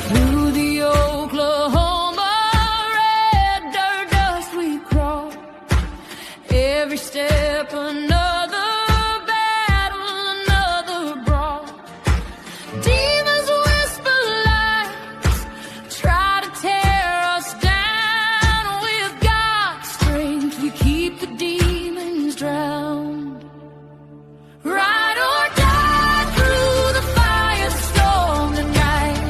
Through the Oklahoma red dirt dust we crawl, every step another battle, another brawl. Demons whisper lies, try to tear us down. With God's strength we keep the demons drowned. Ride or die through the firestorm tonight.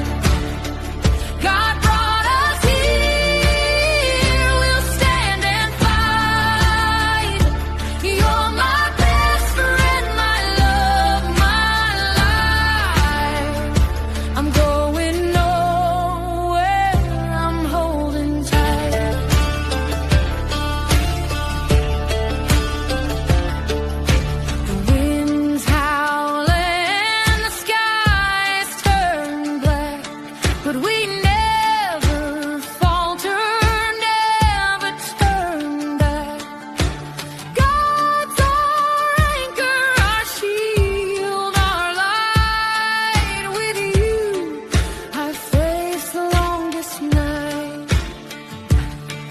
God brought us here, we'll stand and fight. You're my best friend, my love, my life. I'm going nowhere, I'm holding tight. The wind's howling, the skies turn black, but we never falter, never turn back. God's our anchor, our shield, our light. With you, I face the longest night.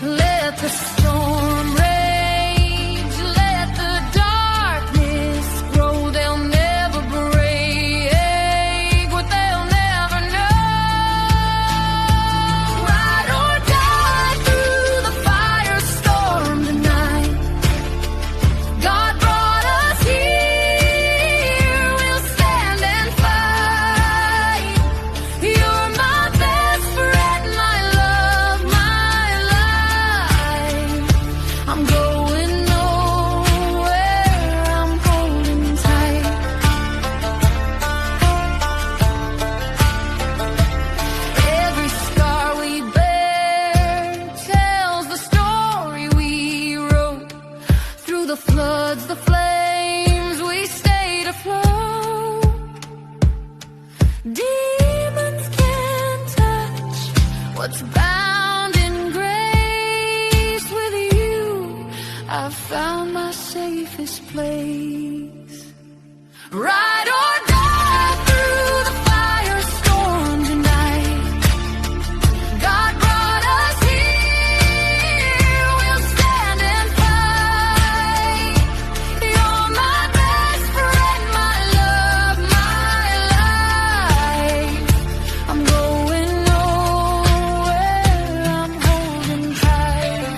Let the storm rage, let the darkness grow. They'll never break what they'll never know. Ride or die through the firestorm tonight. God brought us here, we'll stand and fight. You're my best friend, my love, my life. I'm going nowhere, I'm holding tight. Every scar we bear tells the story we wrote. Through the floods, the flames, we stayed afloat. Demons can't touch what's bound in grace. With you, I've found my safest place. Ride or die through the firestorm tonight. God brought us here, we'll stand and fight. You're my best friend, my love, my life. I'm going nowhere, I'm holding tight.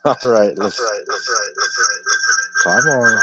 All right, come on.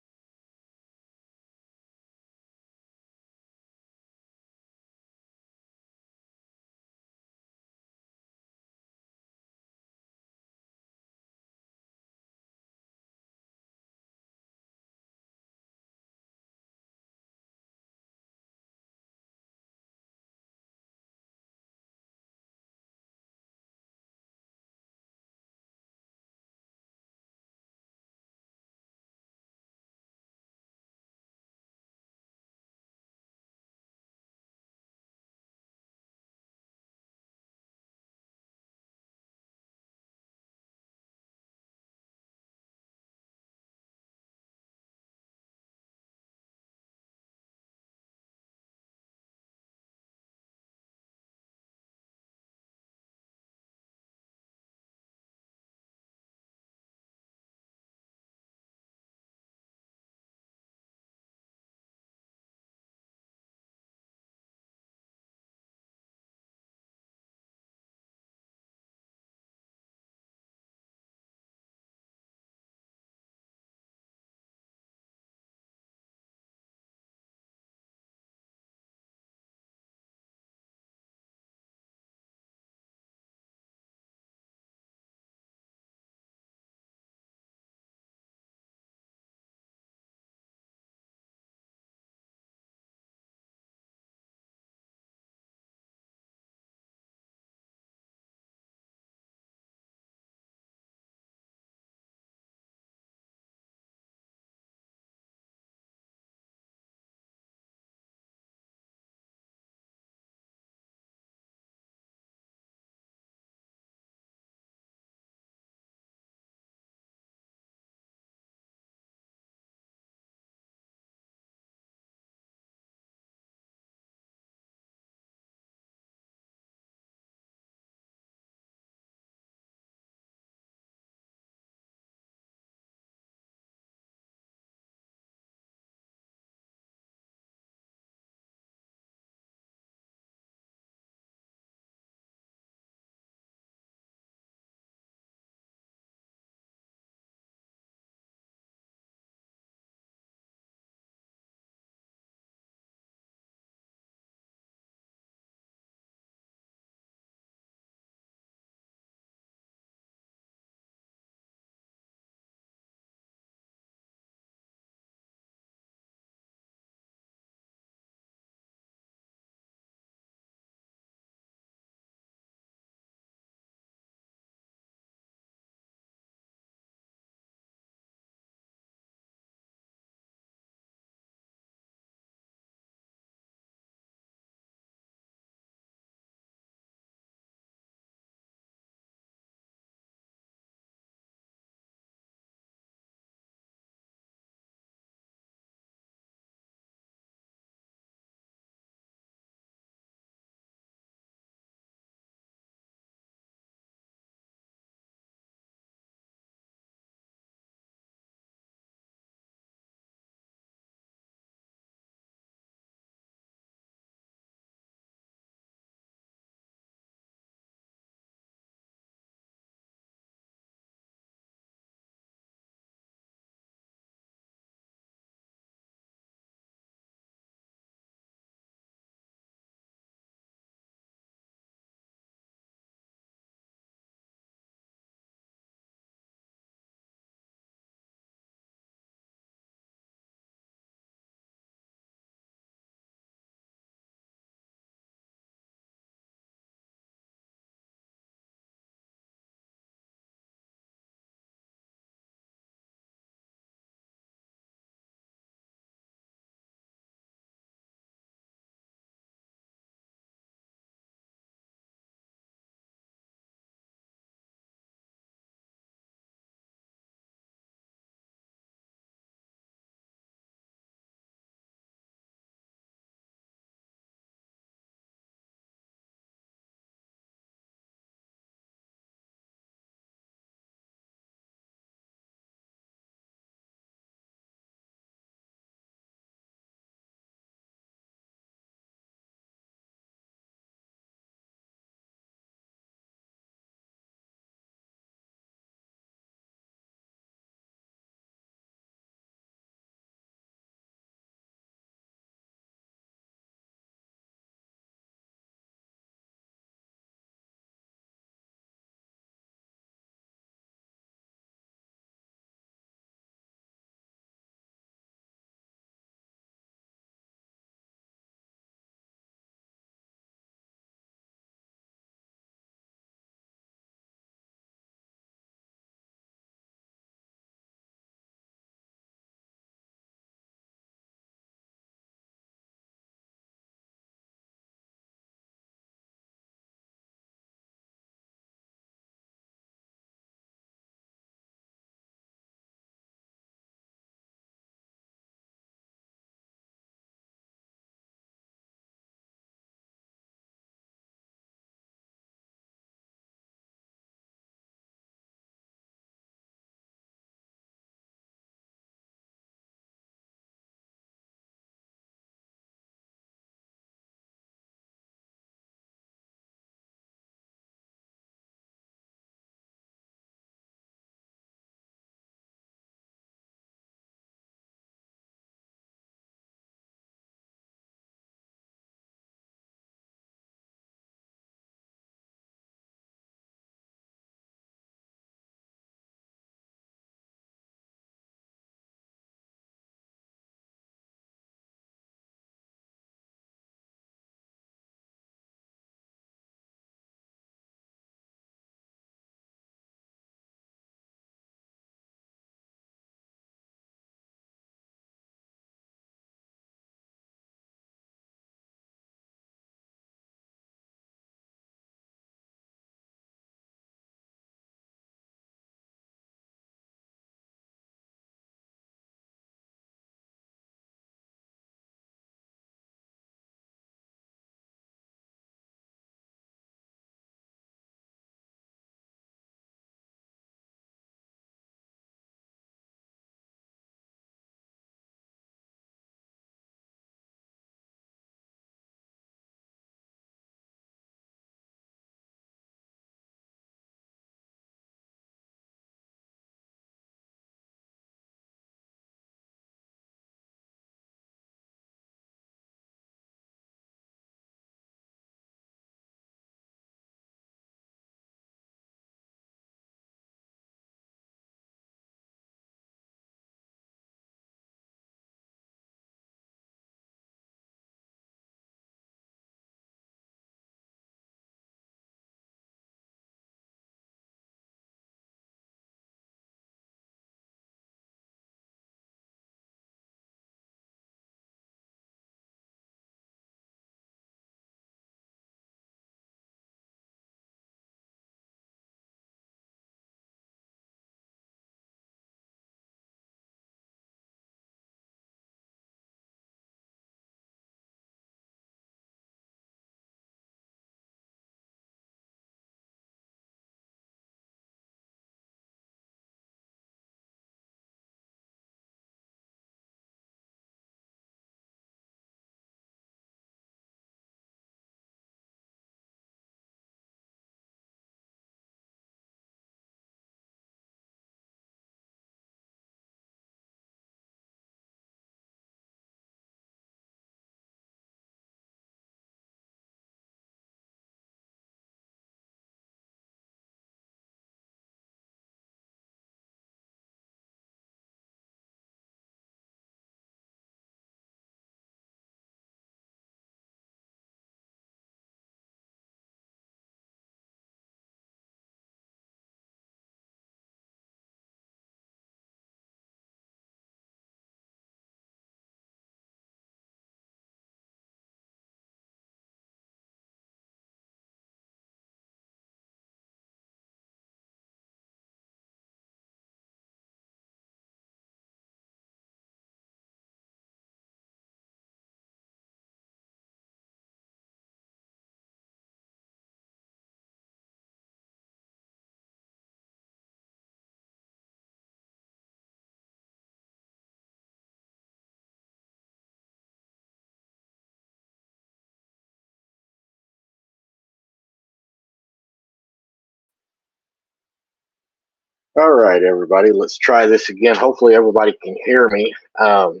All right, everybody, let's try this again. Hopefully, everybody can hear me. Am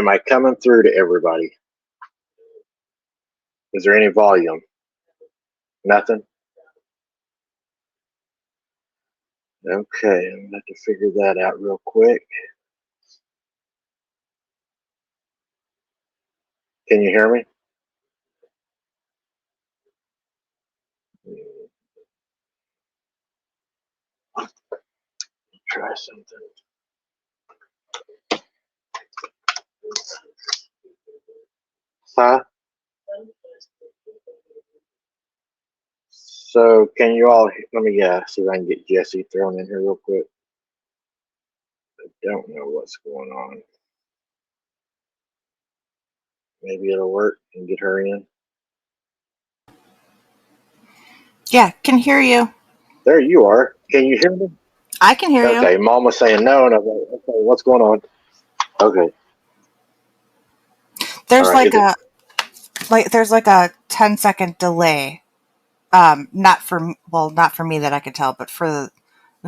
I coming through to everybody? Is there any volume? Nothing? Okay, I'm going to have to figure that out real quick. Can you hear me? Try something. Huh? So, can you all, let me see if I can get Jesse thrown in here real quick. I don't know what's going on. Maybe it'll work and get her in. Yeah, can hear you. There you are. Can you hear me? I can hear you. Okay, Mom was saying no, and I was like, okay, what's going on? Okay, all There's right. like a 10-second delay. Not for me that I could tell, but for the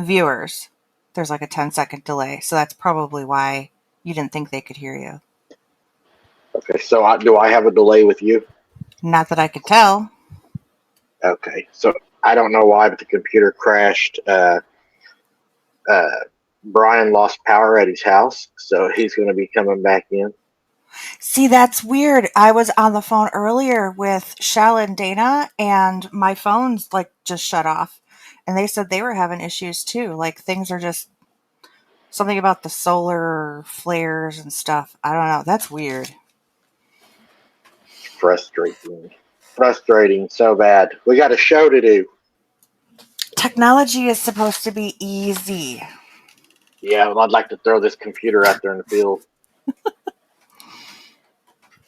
viewers, there's like a 10-second delay. So that's probably why you didn't think they could hear you. Okay, so do I have a delay with you? Not that I could tell. Okay, so I don't know why, but the computer crashed. Brian lost power at his house, so he's going to be coming back in. See, that's weird. I was on the phone earlier with Shell and Dana, and my phone's like just shut off. And they said they were having issues too. Like things are just something about the solar flares and stuff. I don't know. That's weird. Frustrating so bad. We got a show to do. Technology is supposed to be easy. Yeah, well, I'd like to throw this computer out there in the field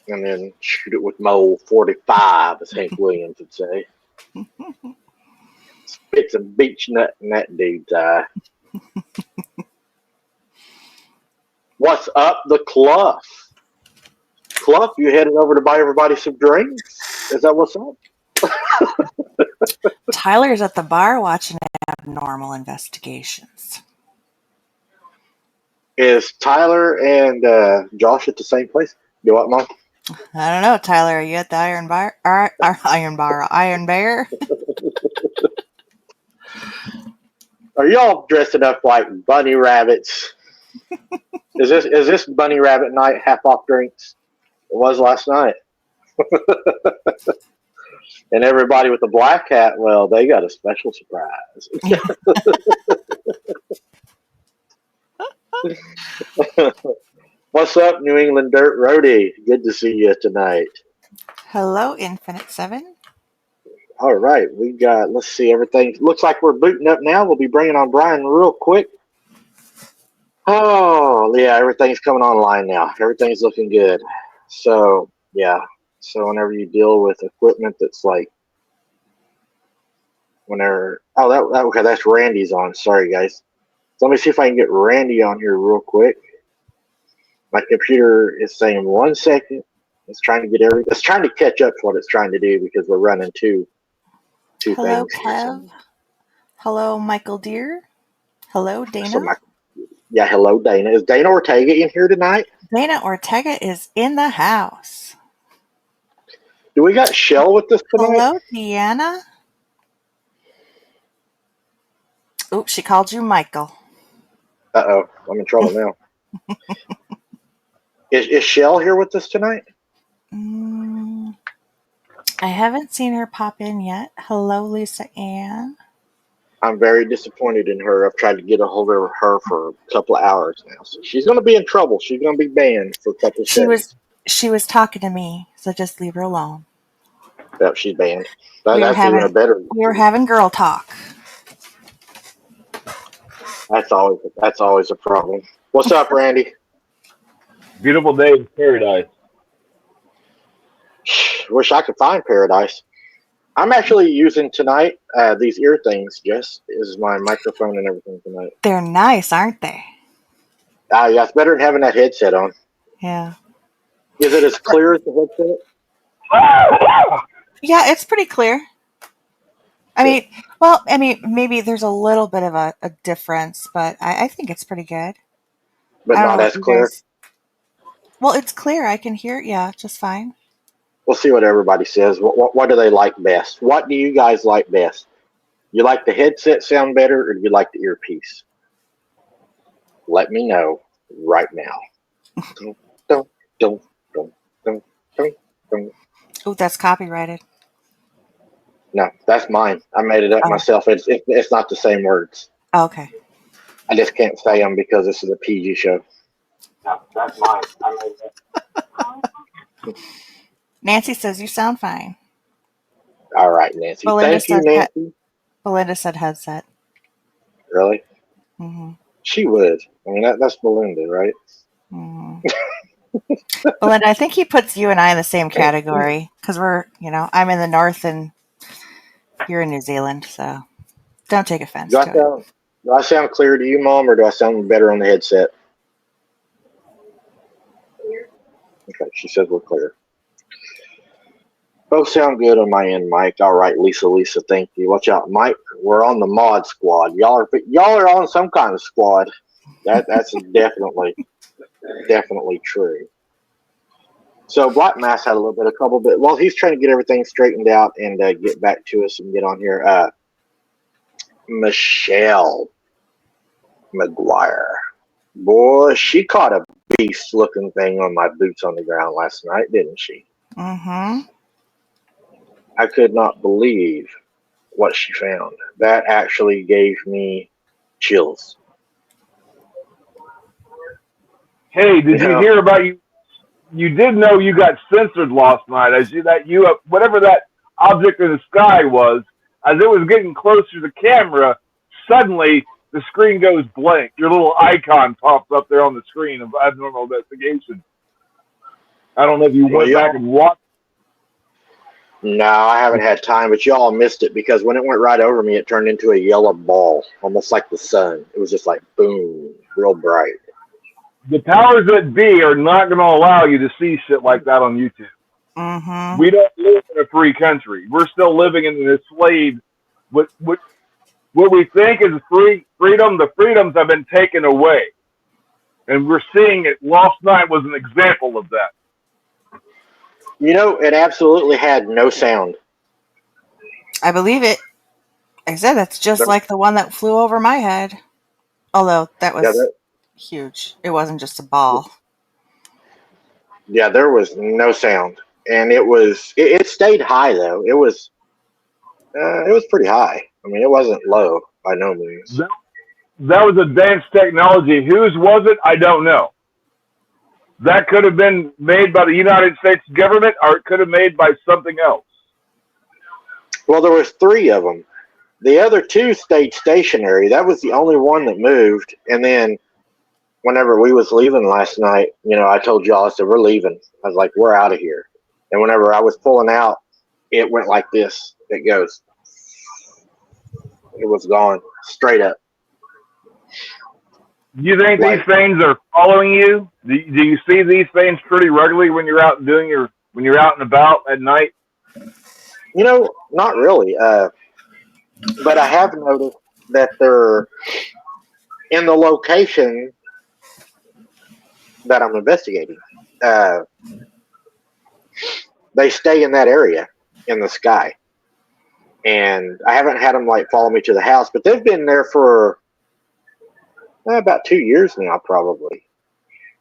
and then shoot it with my old 45, as Hank Williams would say. Spit some beach nut in that dude's eye. What's up, the Clough? Clough, you headed over to buy everybody some drinks? Is that what's up? Tyler's at the bar watching Abnormal Investigations. Is Tyler and Josh at the same place? Do what, Mom? I don't know, Tyler. Are you at the Iron Bar? Iron Bear? Are y'all dressing up like bunny rabbits? Is this bunny rabbit night? Half off drinks? It was last night. And everybody with the black hat, well, they got a special surprise. What's up, New England Dirt Roadie? Good to see you tonight. Hello, Infinite 7. All right, we got, let's see, everything looks like we're booting up now. We'll be bringing on Brian real quick. Oh, yeah, everything's coming online now. Everything's looking good. So, yeah. So, whenever you deal with equipment that's like, okay, that's Randy's on. Sorry, guys. So let me see if I can get Randy on here real quick. My computer is saying 1 second. It's trying to catch up to what it's trying to do because we're running two Hello, things. Kev. Hello, Michael Deere. Hello, Dana. Hello, Dana. Is Dana Ortega in here tonight? Dana Ortega is in the house. Do we got Shell with us tonight? Hello, Deanna. Oops, she called you Michael. Uh-oh, I'm in trouble now. Is Shell here with us tonight? I haven't seen her pop in yet. Hello, Lisa Ann. I'm very disappointed in her. I've tried to get a hold of her for a couple of hours now. So she's going to be in trouble. She's going to be banned for a couple of seconds. She was talking to me, so just leave her alone. Yep, she's banned. That's even a better. We were having girl talk. That's always a problem. What's up, Randy? Beautiful day in paradise. Wish I could find paradise. I'm actually using tonight these ear things. Jess is my microphone and everything tonight. They're nice, aren't they? Yeah, it's better than having that headset on. Yeah. Is it as clear as the headset? Yeah, it's pretty clear. Maybe there's a little bit of a difference, but I think it's pretty good. but I don't know not what as you clear. guys. Well, it's clear. I can hear it. Yeah, just fine. We'll see what everybody says. What do they like best? What do you guys like best? You like the headset sound better, or do you like the earpiece? Let me know right now. Dun, dun, dun, dun, dun, dun, dun. Oh, that's copyrighted. No, that's mine. I made it up Oh, myself. It's not the same words. okay. I just can't say them because this is a PG show. No, that's mine. I made it up. Nancy says you sound fine. All right, Nancy. Belinda Thank you, said Nancy. Belinda said headset. Really? Hmm. She would. I mean, that's Belinda, right? Hmm. Belinda, I think he puts you and I in the same category because I'm in the north and you're in New Zealand, so don't take offense Do I to it. sound do I sound clear to you, Mom, or do I sound better on the headset? Okay, she says we're clear. Both sound good on my end, Mike. All right, Lisa, thank you. Watch out, Mike. We're on the mod squad. Y'all are on some kind of squad. That's definitely true. So Black Mass had a couple bit. Well, he's trying to get everything straightened out and get back to us and get on here. Michelle McGuire, boy, she caught a beast-looking thing on my boots on the ground last night, didn't she? Mm-hmm. I could not believe what she found. That actually gave me chills. Hey, did you hear about you? You did know you got censored last night as whatever that object in the sky was. As it was getting closer to the camera, suddenly the screen goes blank. Your little icon pops up there on the screen of abnormal investigation. I don't know if you went back and watched. No, I haven't had time, but y'all missed it because when it went right over me, it turned into a yellow ball, almost like the sun. It was just like boom, real bright. The powers that be are not going to allow you to see shit like that on YouTube. Mm-hmm. We don't live in a free country. We're still living in an enslaved. What we think is freedom. The freedoms have been taken away, and we're seeing it. Last night was an example of that. It absolutely had no sound. I believe it. I said that's just like the one that flew over my head. Although that was huge. It wasn't just a ball. Yeah, there was no sound, and it stayed high though. It was pretty high. I mean, it wasn't low by no means. That was advanced technology. Whose was it? I don't know. That could have been made by the United States government, or it could have been made by something else. Well, there was 3 of them. The other 2 stayed stationary. That was the only one that moved. And then, whenever we was leaving last night, I told y'all, I said, we're leaving. I was like, we're out of here. And whenever I was pulling out, it went like this. It goes. It was gone straight up. Do you think these things are following you? Do you see these things pretty regularly when you're out when you're out and about at night? Not really. But I have noticed that they're in the location that I'm investigating. They stay in that area in the sky. And I haven't had them follow me to the house, but they've been there for about 2 years now, probably.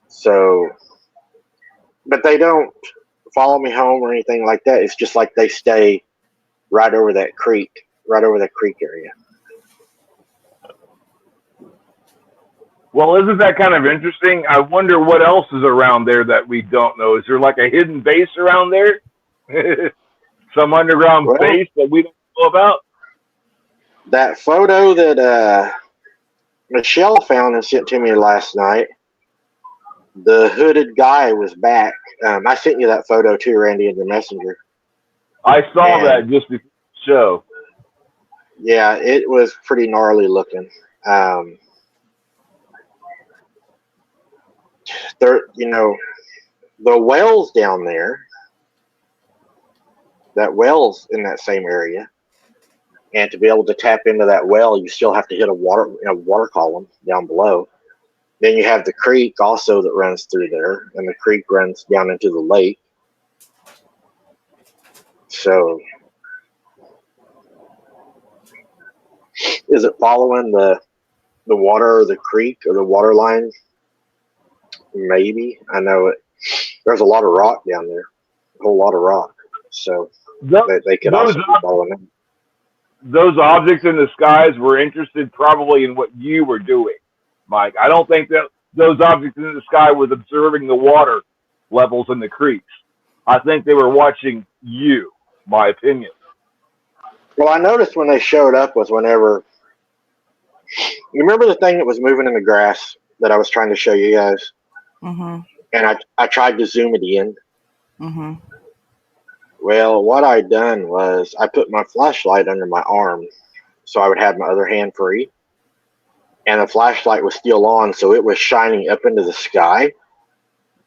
So, but they don't follow me home or anything like that. It's just like they stay right over that creek area. Well, isn't that kind of interesting? I wonder what else is around there that we don't know. Is there like a hidden base around there? Some underground base that we don't know about? That photo that Michelle found and sent to me last night, the hooded guy was back. I sent you that photo too, Randy, in the messenger. I saw that just before the show. Yeah, it was pretty gnarly looking. There, the wells down there, that well's in that same area, And to be able to tap into that well, you still have to hit a water column down below. Then you have the creek also that runs through there, and the creek runs down into the lake. So, is it following the water or the creek or the water line? Maybe. I know it. There's a lot of rock down there, a whole lot of rock. So they could also be following them. Those objects in the skies were interested probably in what you were doing, Mike. I don't think that those objects in the sky was observing the water levels in the creeks. I think they were watching you, my opinion. Well, I noticed when they showed up was whenever, you remember the thing that was moving in the grass that I was trying to show you guys? Mm-hmm. And I tried to zoom it in. Mm-hmm. Well, what I done was I put my flashlight under my arm so I would have my other hand free. And the flashlight was still on, so it was shining up into the sky.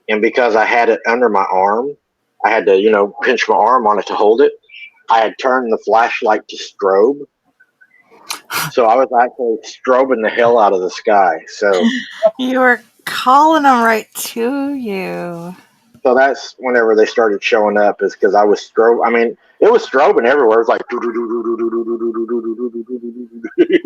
And because I had it under my arm, I had to, pinch my arm on it to hold it. I had turned the flashlight to strobe. So I was actually strobing the hell out of the sky. So you were calling them right to you. So that's whenever they started showing up, is because I was it was strobing everywhere. It was like.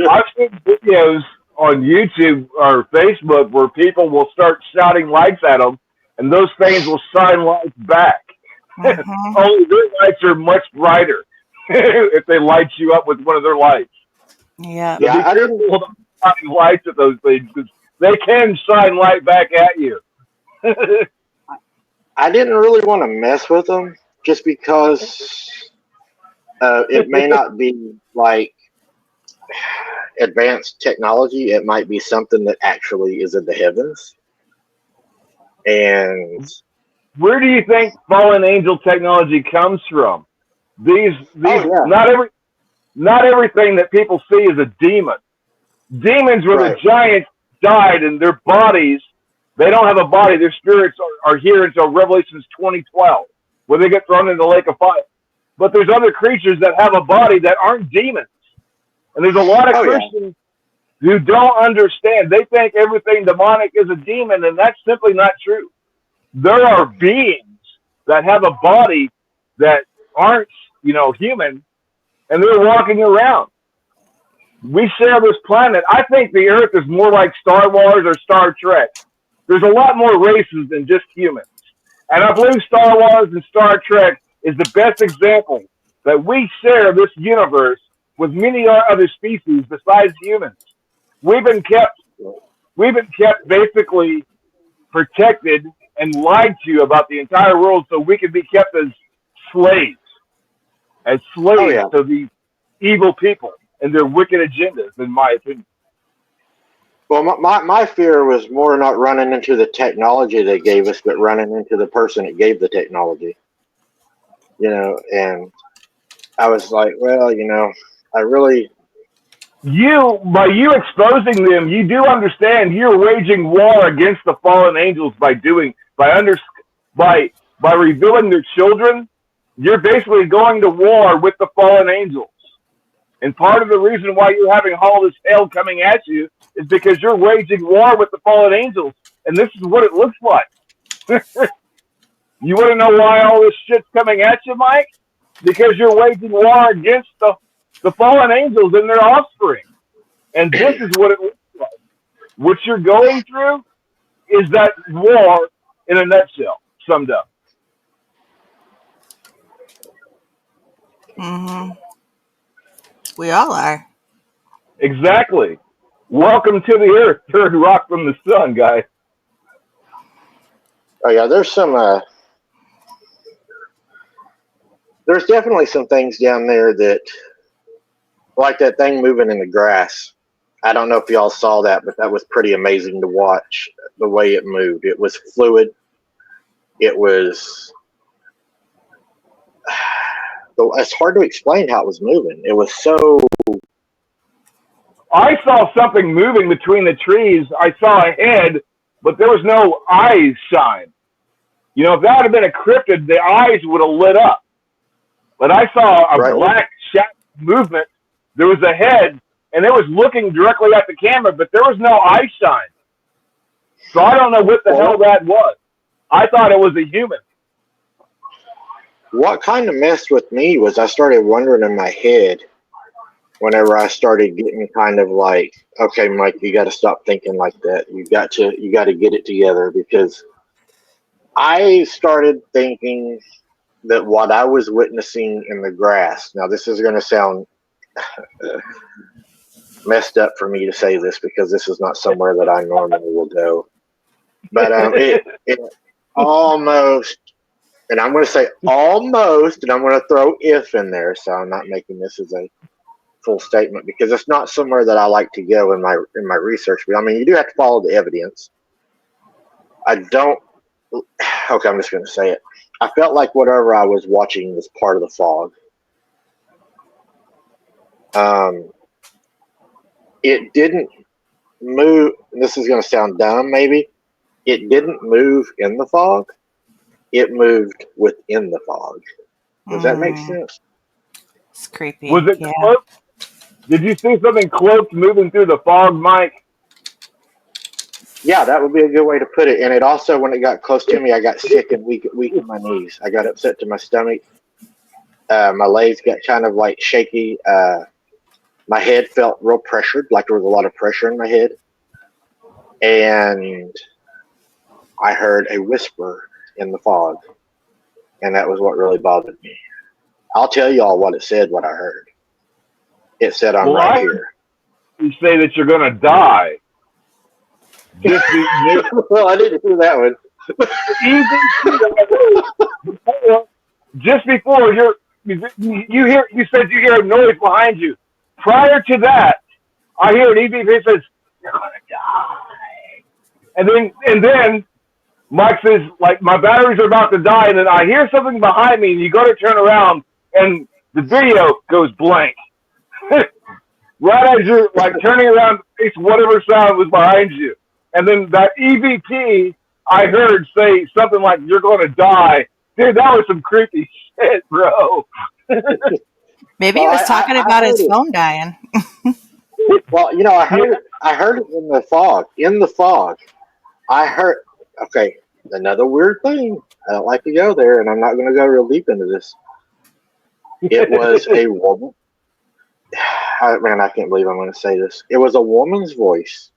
I've seen videos on YouTube or Facebook where people will start shouting lights at them, and those things will shine lights back. Mm-hmm. Only their lights are much brighter if they light you up with one of their lights. Yeah. Yeah, I didn't shine lights at those things because they can shine light back at you. I didn't really want to mess with them just because it may not be like advanced technology. It might be something that actually is in the heavens. And where do you think fallen angel technology comes from? Not everything that people see is a demon. Demons were the giants died and their bodies, they don't have a body. Their spirits are here until Revelations 20:12, where they get thrown in the lake of fire. But there's other creatures that have a body that aren't demons. And there's a lot of Christians who don't understand. They think everything demonic is a demon, and that's simply not true. There are beings that have a body that aren't, human, and they're walking around. We share this planet. I think the Earth is more like Star Wars or Star Trek. There's a lot more races than just humans. And I believe Star Wars and Star Trek is the best example that we share this universe with many other species besides humans. We've been kept basically protected and lied to about the entire world so we could be kept as slaves to these evil people and their wicked agendas, in my opinion. Well, my fear was more not running into the technology they gave us, but running into the person that gave the technology. And I was like, well, I really. By you exposing them, you do understand you're waging war against the fallen angels by revealing their children. You're basically going to war with the fallen angels. And part of the reason why you're having all this hell coming at you is because you're waging war with the fallen angels. And this is what it looks like. You want to know why all this shit's coming at you, Mike? Because you're waging war against the fallen angels and their offspring. And this is what it looks like. What you're going through is that war in a nutshell, summed up. Mm-hmm. We all are. Exactly. Welcome to the Earth, third rock from the sun, guy. Oh yeah, there's definitely some things down there that, like that thing moving in the grass. I don't know if y'all saw that, but that was pretty amazing to watch the way it moved. It was fluid. It was. It's hard to explain how it was moving. It was so. I saw something moving between the trees. I saw a head, but there was no eyes shine. If that had been a cryptid, the eyes would have lit up. But I saw a black shadow movement there was a head, and it was looking directly at the camera, but there was no eye shine. So I don't know what the hell that was. I thought it was a human. What kind of messed with me was I started wondering in my head whenever I started getting kind of like, okay, Mike, you got to stop thinking like that. You got to get it together, because I started thinking that what I was witnessing in the grass. Now, this is going to sound messed up for me to say this, because this is not somewhere that I normally will go. But it almost, and I'm going to say almost, and I'm going to throw if in there, so I'm not making this as a full statement, because it's not somewhere that I like to go in my research. But I mean, you do have to follow the evidence. I don't. Okay, I'm just going to say it. I felt like whatever I was watching was part of the fog. It didn't move. This is going to sound dumb, maybe. It didn't move in the fog. It moved within the fog. Does that make sense? It's creepy. Was it cloaked? Did you see something cloaked moving through the fog, Mike? Yeah, that would be a good way to put it. And it also, when it got close to me, I got sick and weak in my knees. I got upset to my stomach. My legs got kind of like shaky. My head felt real pressured, like there was a lot of pressure in my head. And I heard a whisper in the fog. And that was what really bothered me. I'll tell you all what it said, what I heard. It said, I'm right here. You say that you're going to die. Well, I didn't hear that one. Just before you said you hear a noise behind you. Prior to that, I hear an EVP says, "You're going to die," and then Mike says, like, my batteries are about to die, and then I hear something behind me, and you go to turn around, and the video goes blank. Right as you're like turning around to face whatever sound was behind you. And then that EVP I heard say something like, "You're going to die." Dude, that was some creepy shit, bro. Maybe he was talking about his phone dying. Well, you know, I heard it in the fog. In the fog. I heard, okay, another weird thing. I don't like to go there, and I'm not going to go real deep into this. It was a woman. Man, I can't believe I'm going to say this. It was a woman's voice.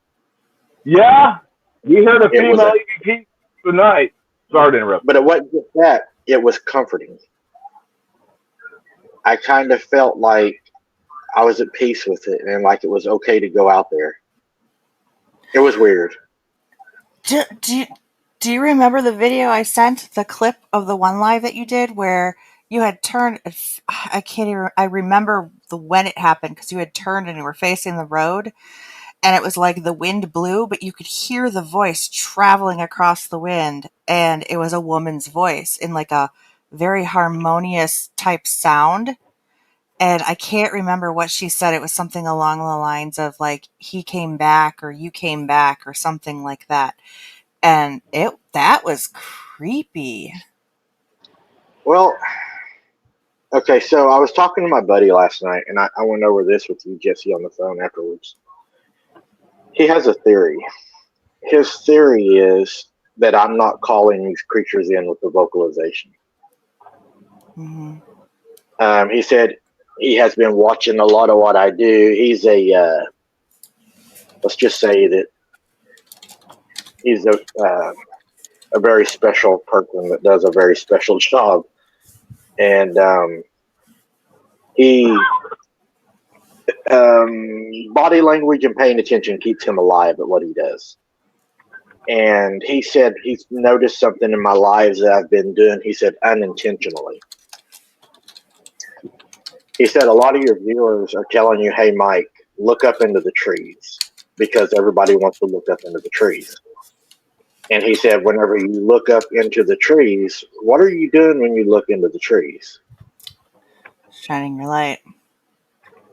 Yeah, we heard a female EVP tonight. Sorry to interrupt. But it wasn't just that. It was comforting. I kind of felt like I was at peace with it, and like it was okay to go out there. It was weird. Do you remember the video I sent, the clip of the one live that you did where you had turned? I remember when it happened, because you had turned and you were facing the road, and it was like the wind blew, but you could hear the voice traveling across the wind, and it was a woman's voice in like a very harmonious type sound. And I can't remember what she said. It was something along the lines of like, he came back or you came back or something like that. And that was creepy. Well, okay, so I was talking to my buddy last night, and I went over this with you, Jesse, on the phone afterwards. He has a theory. His theory is that I'm not calling these creatures in with the vocalization. Mm-hmm. He said he has been watching a lot of what I do. He's let's just say that he's a very special person that does a very special job. And he body language and paying attention keeps him alive at what he does. And he said he's noticed something in my lives that I've been doing, he said, unintentionally. He said a lot of your viewers are telling you, hey, Mike, look up into the trees, because everybody wants to look up into the trees. And he said, whenever you look up into the trees, what are you doing when you look into the trees? Shining your light.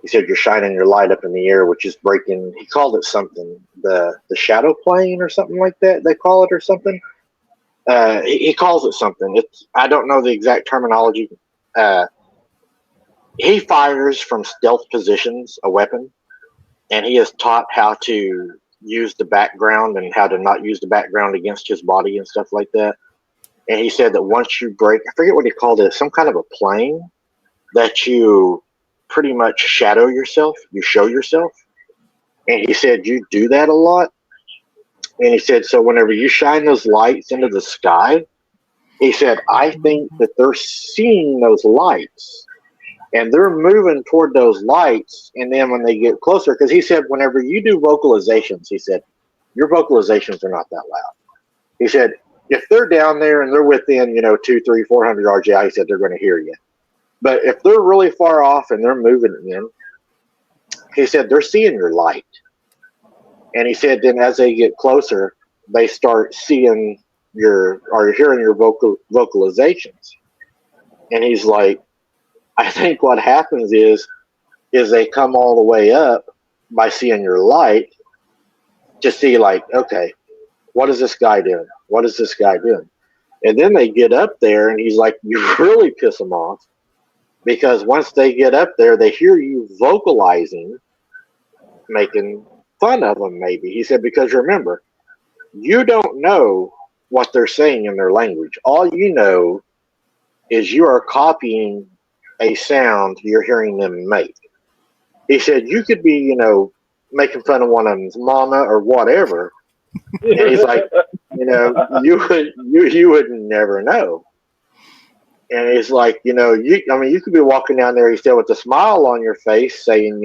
He said, you're shining your light up in the air, which is breaking, he called it something, the shadow plane or something like that, they call it, or something. He calls it something. I don't know the exact terminology. he fires from stealth positions a weapon, and he is taught how to use the background and how to not use the background against his body and stuff like that. And he said that once you break, I forget what he called it, some kind of a plane that you pretty much shadow yourself, you show yourself. And he said you do that a lot. And he said, so whenever you shine those lights into the sky, he said, I think that they're seeing those lights and they're moving toward those lights. And then when they get closer, because he said, whenever you do vocalizations, he said, your vocalizations are not that loud. He said, if they're down there and they're within, 200, 300, 400 yards, yeah, he said, they're going to hear you. But if they're really far off and they're moving in, he said, they're seeing your light. And he said, then as they get closer, they start seeing or hearing your vocalizations. And he's like, I think what happens is they come all the way up by seeing your light to see like, okay, what is this guy doing? What is this guy doing? And then they get up there and he's like, you really piss them off because once they get up there, they hear you vocalizing, making fun of them maybe. He said, because remember, you don't know what they're saying in their language. All you know is you are copying a sound you're hearing them make. He said, you could be, making fun of one of them's mama or whatever. And he's like, you would never know. And he's like, you could be walking down there, he said, with a smile on your face saying,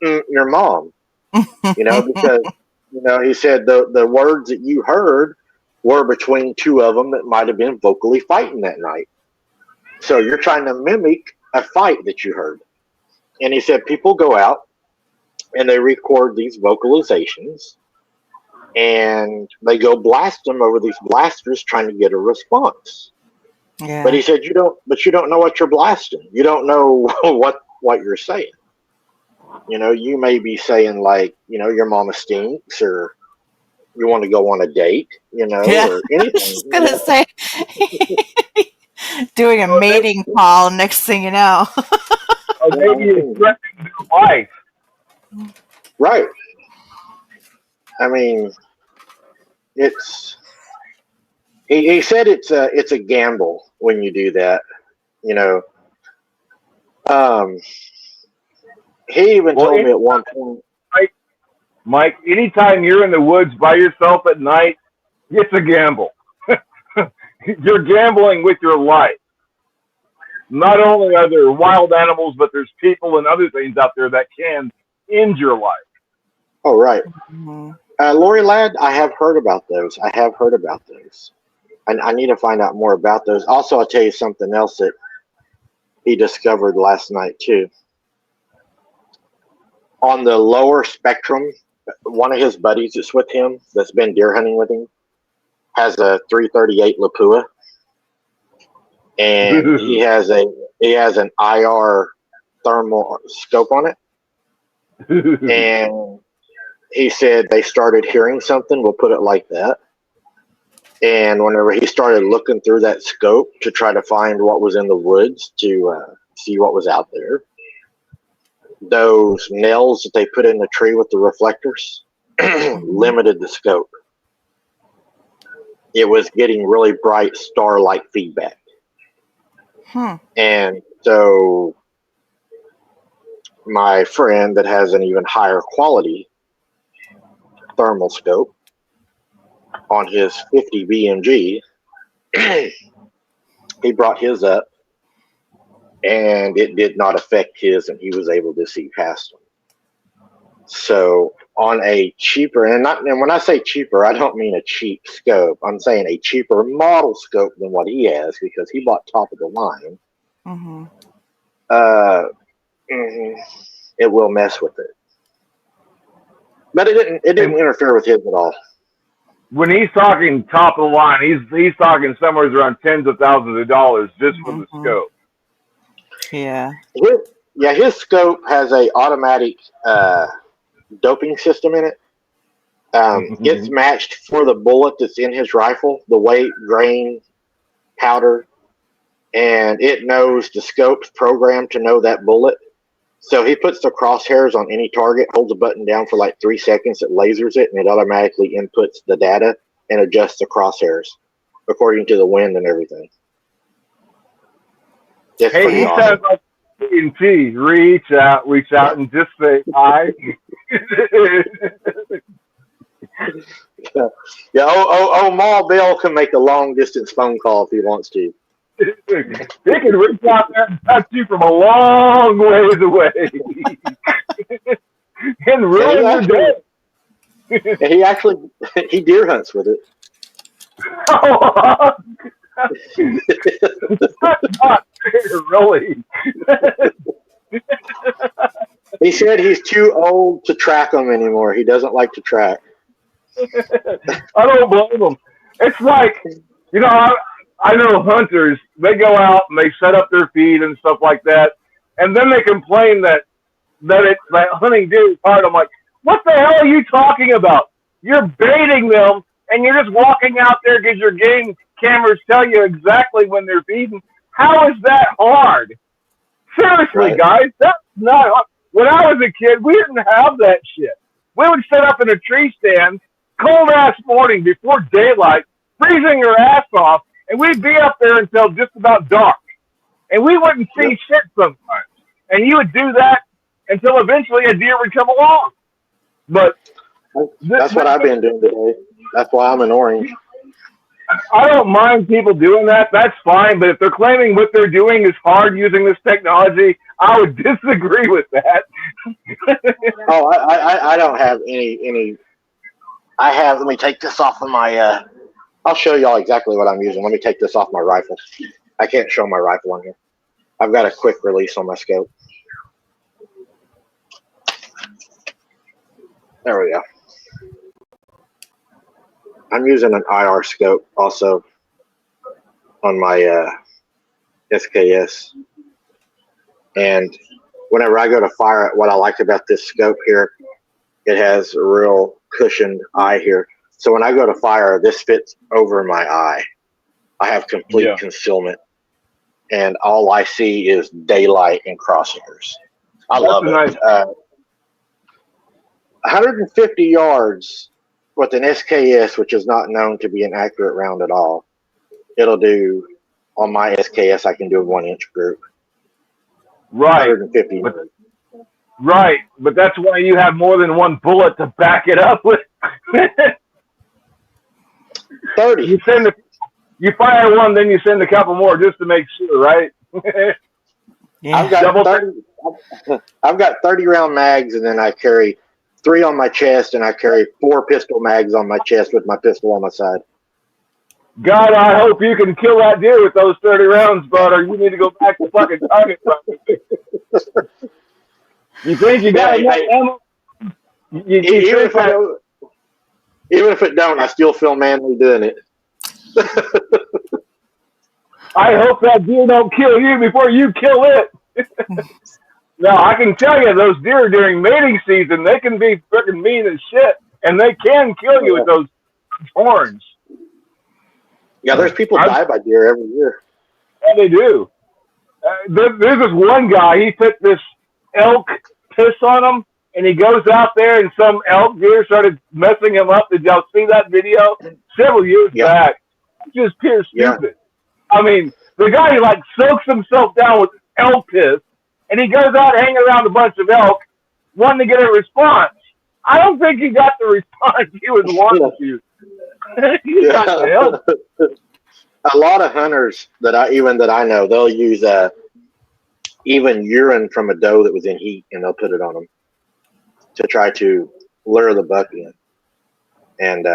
your mom, because, he said the words that you heard were between two of them that might have been vocally fighting that night. So you're trying to mimic a fight that you heard. And he said, people go out and they record these vocalizations and they go blast them over these blasters trying to get a response. Yeah. But he said, you don't know what you're blasting. You don't know what you're saying. You may be saying like, your mama stinks or you want to go on a date, Yeah. or anything. I was just gonna say, doing a mating call. Next thing you know, Or maybe it's threatening their life. right? I mean, it's. He said it's a gamble when you do that. He even told me at one point. Mike, anytime you're in the woods by yourself at night, it's a gamble. You're gambling with your life. Not only are there wild animals, but there's people and other things out there that can end your life. Oh, right. mm-hmm. Lori Ladd, I have heard about those. I need to find out more about those. Also, I'll tell you something else that he discovered last night, too. On the lower spectrum, one of his buddies that's with him, that's been deer hunting with him, has a 338 Lapua. And he has an IR thermal scope on it. And he said they started hearing something, we'll put it like that. And whenever he started looking through that scope to try to find what was in the woods to see what was out there, those nails that they put in the tree with the reflectors limited the scope. It was getting really bright star-like feedback. And so my friend that has an even higher quality thermal scope on his 50 BMG, he brought his up and it did not affect his, and he was able to see past them. So on a cheaper, and when I say cheaper, I don't mean a cheap scope. I'm saying a cheaper model scope than what he has because he bought top of the line. Mm-hmm. It will mess with it, but it didn't interfere with his at all. When he's talking top of the line, he's talking somewhere around tens of thousands of dollars just for the scope. Yeah. His scope has a automatic doping system in it. It's matched for the bullet that's in his rifle, the weight, grain, powder, and it knows the scope's programmed to know that bullet. So he puts the crosshairs on any target, holds a button down for like 3 seconds, it lasers it, and it automatically inputs the data and adjusts the crosshairs according to the wind and everything. It's Hey, pretty he awesome. sounds like T&T. Reach out, and just say hi. Yeah, Maul Bill can make a long distance phone call if he wants to. He can reach out there and touch you from a long ways away. And ruin your day. He deer hunts with it. That's not fair, really. He said he's too old to track them anymore. He doesn't like to track. I don't blame them. It's like, you know, I know hunters, they go out and they set up their feed and stuff like that, and then they complain that hunting deer is hard. I'm like, what the hell are you talking about? You're baiting them, and you're just walking out there because your game cameras tell you exactly when they're feeding. How is that hard? Seriously, Right. guys, that's not hard. When I was a kid, we didn't have that shit. We would sit up in a tree stand, cold-ass morning before daylight, freezing your ass off, and we'd be up there until just about dark. And we wouldn't see shit sometimes. And you would do that until eventually a deer would come along. But That's what I've been doing today. That's why I'm an orange. I don't mind people doing that. That's fine. But if they're claiming what they're doing is hard using this technology, I would disagree with that. Oh, I don't have any. I have. Let me take this off of my. I'll show y'all exactly what I'm using. Let me take this off my rifle. I can't show my rifle on here. I've got a quick release on my scope. There we go. I'm using an IR scope also on my SKS. And whenever I go to fire it, what I like about this scope here, it has a real cushioned eye here. So when I go to fire, this fits over my eye. I have complete concealment. And all I see is daylight and crosshairs. I love it. Nice. 150 yards with an SKS, which is not known to be an accurate round at all. It'll do, on my SKS, I can do a 1-inch group. Right. 150 but, right. But that's why you have more than one bullet to back it up with. 30. You fire one, then you send a couple more just to make sure, right? Yeah. I've got 30 round mags, and then I carry 3 on my chest, and I carry 4 pistol mags on my chest with my pistol on my side. God, I hope you can kill that deer with those 30 rounds, bud, or you need to go back to fucking target practice. You think you got enough ammo? Even if it don't, I still feel manly doing it. I hope that deer don't kill you before you kill it. No, I can tell you, those deer during mating season, they can be freaking mean as shit, and they can kill you with those horns. Yeah, there's people die by deer every year. Yeah, they do. There's this one guy, he put this elk piss on him, and he goes out there, and some elk deer started messing him up. Did y'all see that video? Several years back. It's just pure stupid. I mean, the guy, like, soaks himself down with elk piss, and he goes out hanging around a bunch of elk, wanting to get a response. I don't think he got the response he was wanting to. He got the help. A lot of hunters that I know, they'll use even urine from a doe that was in heat, and they'll put it on them to try to lure the buck in. And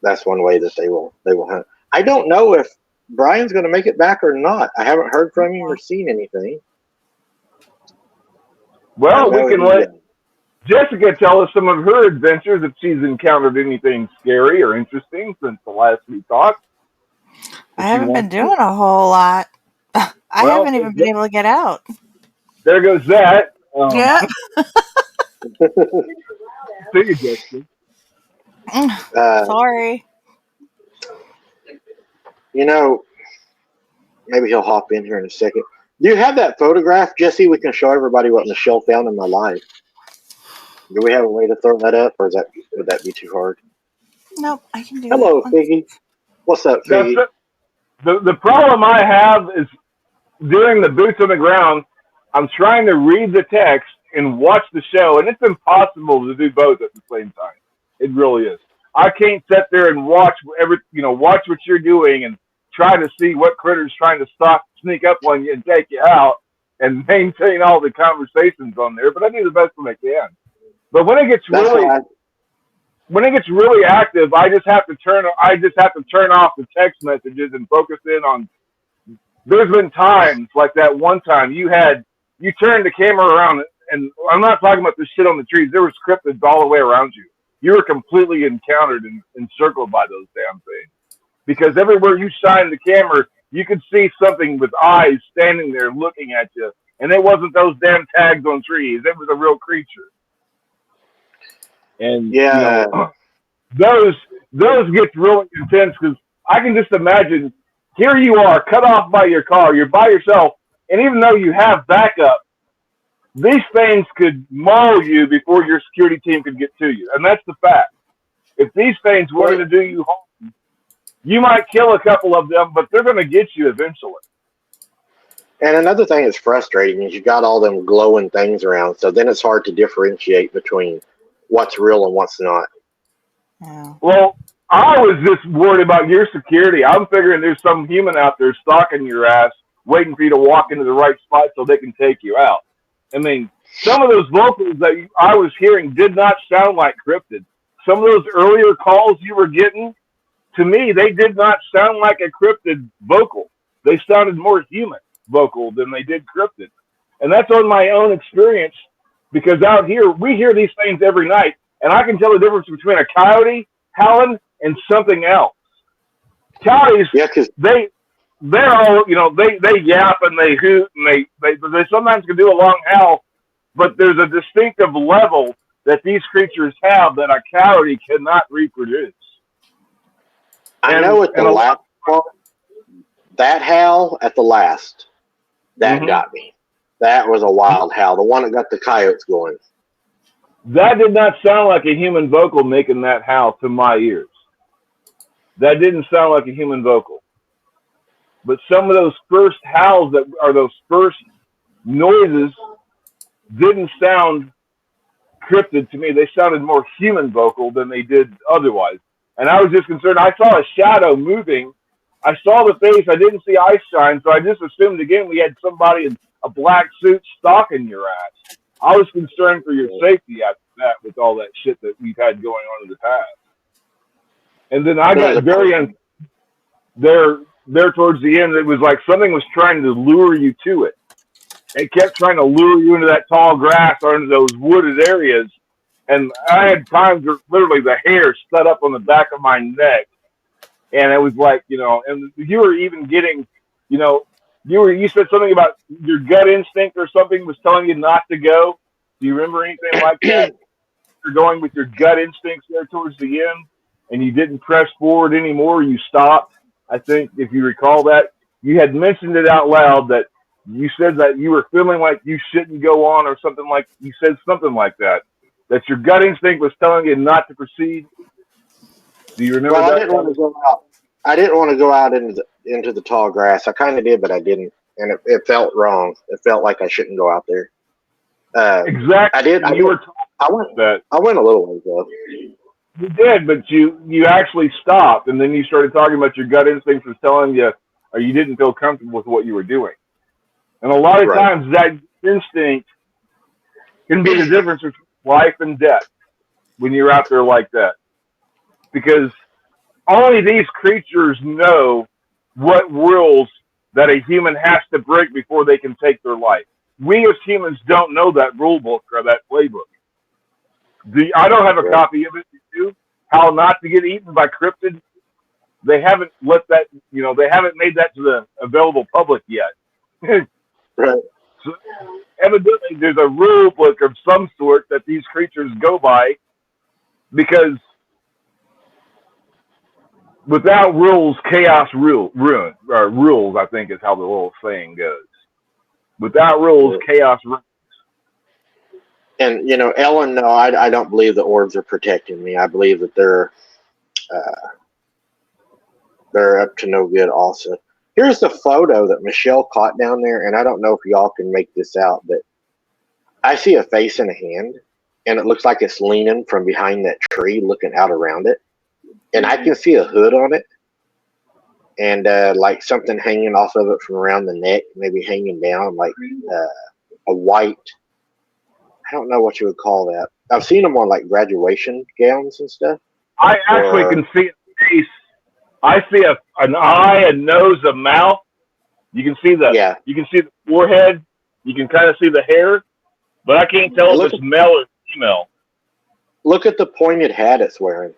that's one way that they will hunt. I don't know if Brian's going to make it back or not. I haven't heard from him or seen anything. Well, we can let Jessica tell us some of her adventures if she's encountered anything scary or interesting since the last we talked. I haven't been doing a whole lot. I haven't even been able to get out. There goes that. Yeah. See you, Jessica. Sorry. You know, Maybe he'll hop in here in a second. Do you have that photograph, Jesse? We can show everybody what Michelle found in my life. Do we have a way to throw that up, or would that be too hard? Nope, I can do Hello, that. Figgy. What's up, That's Figgy? the problem I have is during the boots on the ground, I'm trying to read the text and watch the show, and it's impossible to do both at the same time. It really is. I can't sit there and watch watch what you're doing and try to see what critter's trying to sneak up on you and take you out, and maintain all the conversations on there. But I do the best when I can. But when it gets really active, I just have to turn off the text messages and focus in on. There's been times like that one time you turned the camera around, and I'm not talking about the shit on the trees. There were cryptids all the way around you. You were completely encountered and encircled by those damn things. Because everywhere you shined the camera, you could see something with eyes standing there looking at you. And it wasn't those damn tags on trees. It was a real creature. And yeah, those get really intense because I can just imagine here you are cut off by your car, you're by yourself, and even though you have backup, these things could maul you before your security team could get to you. And that's the fact. If these things were going to do you harm, you might kill a couple of them, but they're going to get you eventually. And another thing that's frustrating is you got all them glowing things around, so then it's hard to differentiate between what's real and what's not. Yeah. Well, I was just worried about your security. I'm figuring there's some human out there stalking your ass, waiting for you to walk into the right spot so they can take you out. I mean, some of those vocals that I was hearing did not sound like cryptid. Some of those earlier calls you were getting, to me, they did not sound like a cryptid vocal. They sounded more human vocal than they did cryptid. And that's on my own experience, because out here, we hear these things every night, and I can tell the difference between a coyote howling and something else. Coyotes, they're all, they yap and they hoot and they sometimes can do a long howl, but there's a distinctive level that these creatures have that a coyote cannot reproduce. I know at the last part, that howl at the last, that got me. That was a wild howl, the one that got the coyotes going. That did not sound like a human vocal making that howl to my ears. That didn't sound like a human vocal. But some of those first howls that are those first noises didn't sound cryptid to me. They sounded more human vocal than they did otherwise. And I was just concerned. I saw a shadow moving. I saw the face. I didn't see eye shine, so I just assumed again we had somebody in a black suit stalking your ass. I was concerned for your safety after that with all that shit that we've had going on in the past. And then I got very there towards the end. It was like something was trying to lure you to it. It kept trying to lure you into that tall grass or into those wooded areas. And I had times where literally the hair stood up on the back of my neck. And it was like, and you were even getting, you said something about your gut instinct or something was telling you not to go. Do you remember anything like that? You're going with your gut instincts there towards the end, and you didn't press forward anymore. You stopped. I think if you recall that, you had mentioned it out loud that you said that you were feeling like you shouldn't go on or something like, you said something like that, that your gut instinct was telling you not to proceed. Do you remember that? I didn't want to go out. I didn't want to go out into the tall grass. I kind of did, but I didn't, and it felt wrong. It felt like I shouldn't go out there. Exactly. I did. I went a little ways though. You did, but you actually stopped, and then you started talking about your gut instinct was telling you, or you didn't feel comfortable with what you were doing. And a lot of times that instinct can be the difference between life and death when you're out there like that. Because only these creatures know what rules that a human has to break before they can take their life. We as humans don't know that rule book or that playbook. I don't have a copy of it. You do? How not to get eaten by cryptid. They haven't let that, they haven't made that to the available public yet. Right. So evidently there's a rule book of some sort that these creatures go by, because without rules, chaos rules, I think is how the little saying goes. Without rules, chaos rules. And Ellen, no, I don't believe the orbs are protecting me. I believe that they're up to no good. Also, here's the photo that Michelle caught down there, and I don't know if y'all can make this out, but I see a face and a hand, and it looks like it's leaning from behind that tree, looking out around it, and I can see a hood on it, and like something hanging off of it from around the neck, maybe hanging down, like a white. I don't know what you would call that. I've seen them on like graduation gowns and stuff. I actually can see a face. I see an eye, a nose, a mouth. You can see the forehead. You can kind of see the hair, but I can't tell if it's male or female. Look at the pointed hat it's wearing.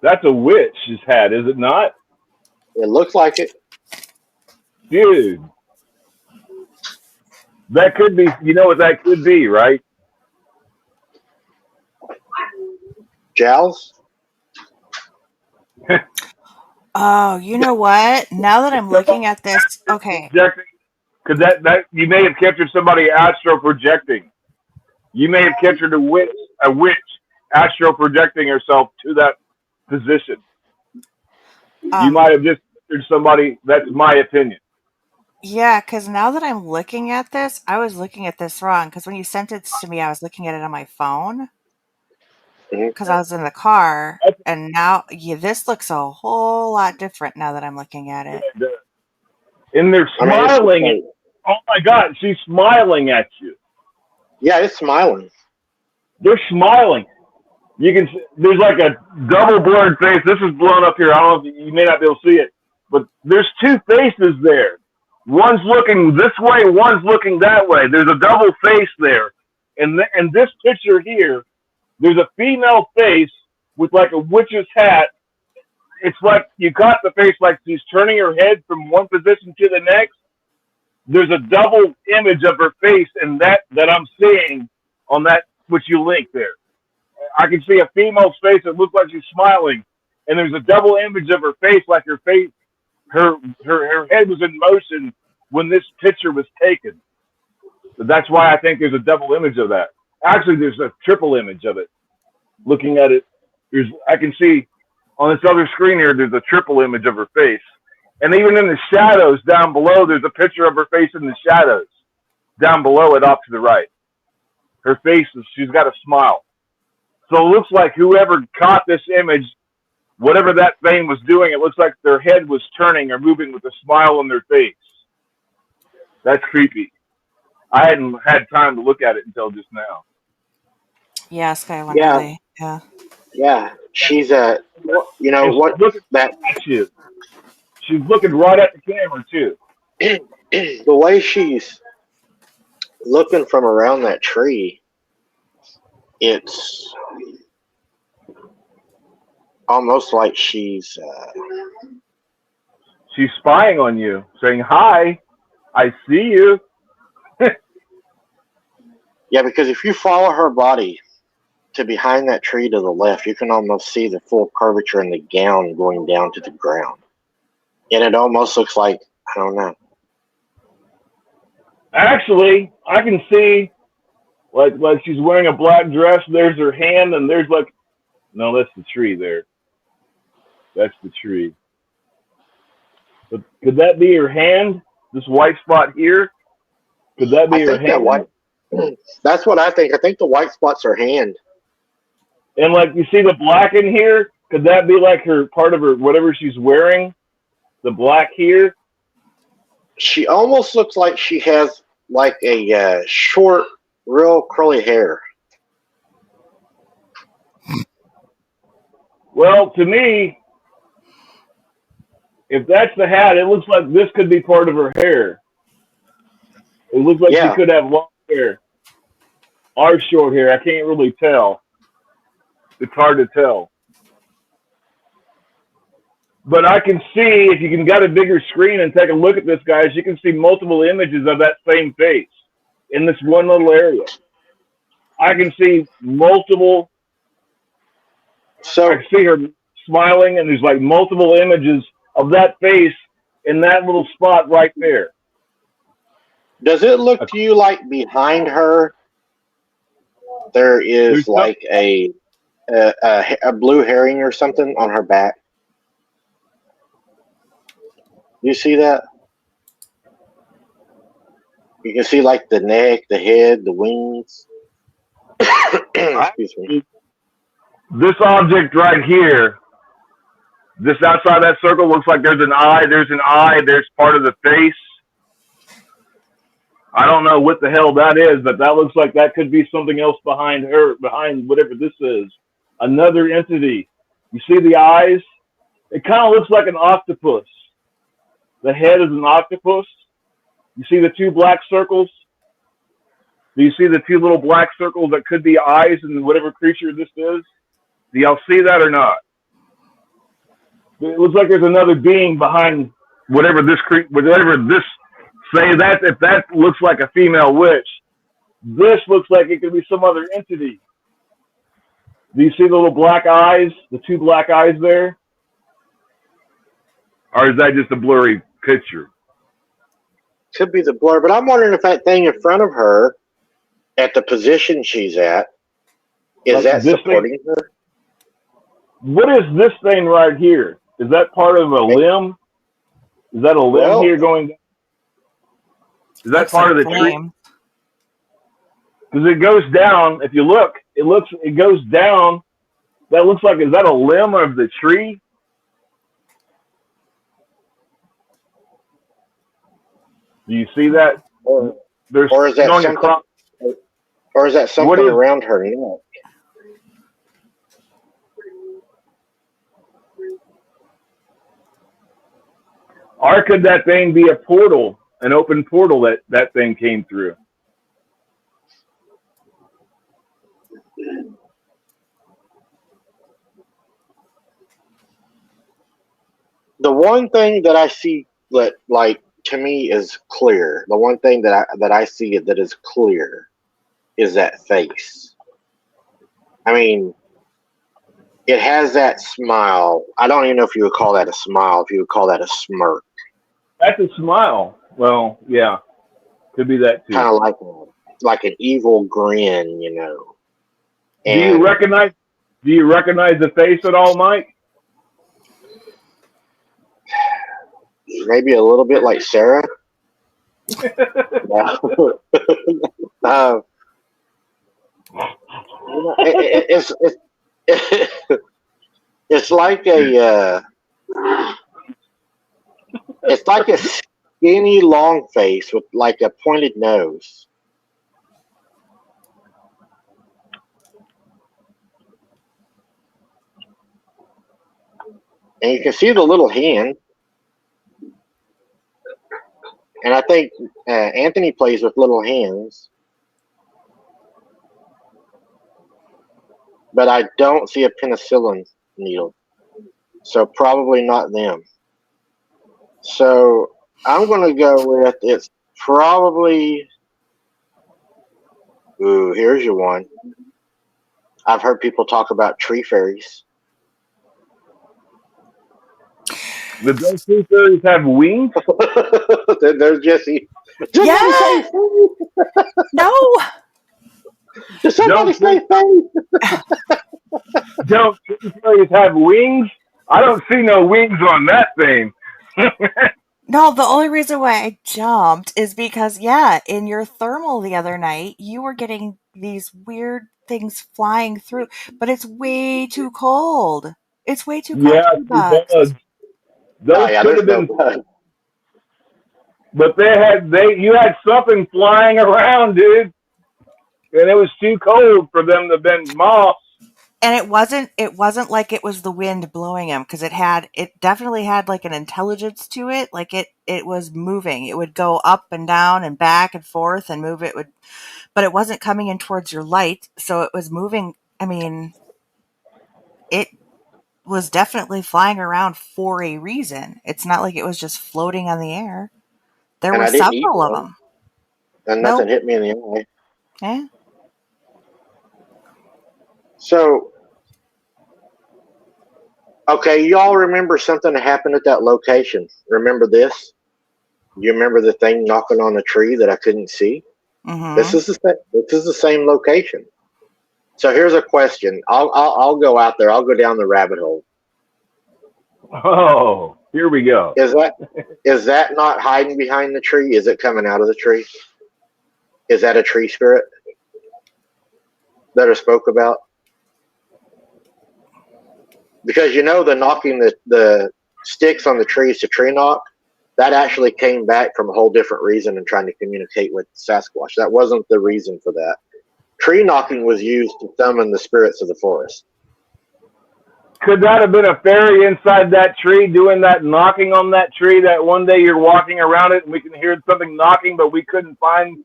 That's a witch's hat, is it not? It looks like it. Dude. That could be, you know what that could be, right? Jowls? Oh, you know what? Now that I'm looking at this, okay. Because that you may have captured somebody astral projecting. You may have captured a witch astral projecting herself to that position. You might have just captured somebody. That's my opinion. Yeah, because now that I'm looking at this, I was looking at this wrong. Because when you sent it to me, I was looking at it on my phone. Because I was in the car, and now this looks a whole lot different now that I'm looking at it. And they're smiling. Oh my God, she's smiling at you. Yeah, it's smiling. They're smiling. You can. There's like a double blurred face. This is blown up here. I don't know if you may not be able to see it, but there's two faces there. One's looking this way, one's looking that way. There's a double face there. And this picture here, there's a female face with like a witch's hat. It's like you got the face like she's turning her head from one position to the next. There's a double image of her face and that I'm seeing on that which you link there. I can see a female's face that looks like she's smiling, and there's a double image of her face like her face, her head was in motion when this picture was taken. So that's why I think there's a double image of that. Actually, there's a triple image of it. Looking at it, I can see on this other screen here, there's a triple image of her face. And even in the shadows down below, there's a picture of her face in the shadows. Down below it, off to the right. Her face, she's got a smile. So it looks like whoever caught this image, whatever that thing was doing, it looks like their head was turning or moving with a smile on their face. That's creepy. I hadn't had time to look at it until just now. Yeah, Skywonder. Yeah. Yeah. She's She's looking right at the camera too. The way she's looking from around that tree, it's almost like she's spying on you, saying, "Hi, I see you." Yeah, because if you follow her body to behind that tree to the left, you can almost see the full curvature in the gown going down to the ground. And it almost looks like, I don't know. Actually, I can see like she's wearing a black dress. There's her hand, and there's no, that's the tree there. That's the tree. But could that be her hand? This white spot here? Could that be her hand? That's what I think. I think the white spot's her hand. And like you see the black in here? Could that be like her part of her whatever she's wearing? The black here? She almost looks like she has like a short, real curly hair. Well, to me, if that's the hat, it looks like this could be part of her hair. It looks like she could have long hair. Or short hair. I can't really tell. It's hard to tell. But I can see, if you can get a bigger screen and take a look at this, guys, you can see multiple images of that same face in this one little area. I can see multiple. I can see her smiling, and there's like multiple images of that face in that little spot right there. Does it look to you like behind her there is There's no, like a blue herring or something on her back? You see that? You can see like the neck, the head, the wings. Excuse me. this object right here, this outside that circle looks like there's an eye. There's an eye. There's part of the face. I don't know what the hell that is, but that looks like that could be something else behind her, behind whatever this is. Another entity. You see the eyes? It kind of looks like an octopus. The head is an octopus. You see the two black circles? Do you see the two little black circles that could be eyes in whatever creature this is? Do y'all see that or not? It looks like there's another being behind whatever this say that if that looks like a female witch, this looks like it could be some other entity. Do you see the little black eyes, the two black eyes there? Or is that just a blurry picture? Could be the blur, but I'm wondering if that thing in front of her, at the position she's at, is that supporting her? What is this thing right here? Is that part of a limb? Is that a limb here going down? Is that part of the tree? Because it goes down. If you look, it goes down. That looks like, is that a limb of the tree? Do you see that? Or is that something? Or is that something around her neck? Or could that thing be a portal, an open portal that thing came through? The one thing that I see that, like, to me is clear. The one thing that I see that is clear is that face. I mean, it has that smile. I don't even know if you would call that a smile, if you would call that a smirk. That's a smile. Well, yeah, could be that too. Kind of like an evil grin, you know. And do you recognize the face at all, Mike? Maybe a little bit like Sarah. It's like it's like a skinny long face with like a pointed nose. And you can see the little hand. And I think Anthony plays with little hands. But I don't see a penicillin needle. So probably not them. So I'm going to go with it's probably... Ooh, here's your one. I've heard people talk about tree fairies. Did those tree fairies have wings? There's Jesse. Yeah. No. Did somebody say face? Don't tree fairies have wings? I don't see no wings on that thing. No, the only reason why I jumped is because, yeah, in your thermal the other night, you were getting these weird things flying through, but it's way too cold. It's way too cold. Yeah, bugs. Those could have been, but you had something flying around, dude, and it was too cold for them to have been moths. And it wasn't like it was the wind blowing them, because it definitely had like an intelligence to it. Like it was moving. It would go up and down and back and forth and move. But it wasn't coming in towards your light. So it was moving. I mean, it was definitely flying around for a reason. It's not like it was just floating on the air. There were several of them. And nothing hit me in the eye. Yeah. So, Okay, y'all remember something that happened at that location? Remember this? You remember the thing knocking on the tree that I couldn't see? This Mm-hmm. is this is the same location. So here's a question. I'll go out there. I'll go down the rabbit hole. Oh, here we go. Is that not hiding behind the tree? Is it coming out of the tree? Is that a tree spirit that I spoke about? Because the knocking the sticks on the trees to tree knock, that actually came back from a whole different reason and trying to communicate with Sasquatch. That wasn't the reason for that. Tree knocking was used to summon the spirits of the forest. Could that have been a fairy inside that tree doing that knocking on that tree? That one day you're walking around it and we can hear something knocking, but you couldn't find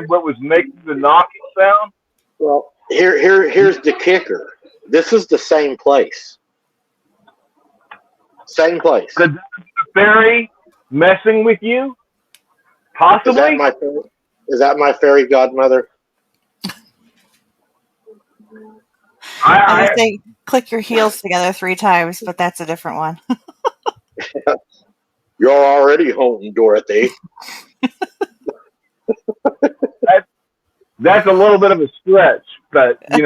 what was making the knocking sound. Well, here's the kicker. This is the same place. Same place. Could that be a fairy messing with you? Is that Possibly. my fairy godmother? I I, would say click your heels together 3 times, but that's a different one. You're already home, Dorothy. that's a little bit of a stretch, but But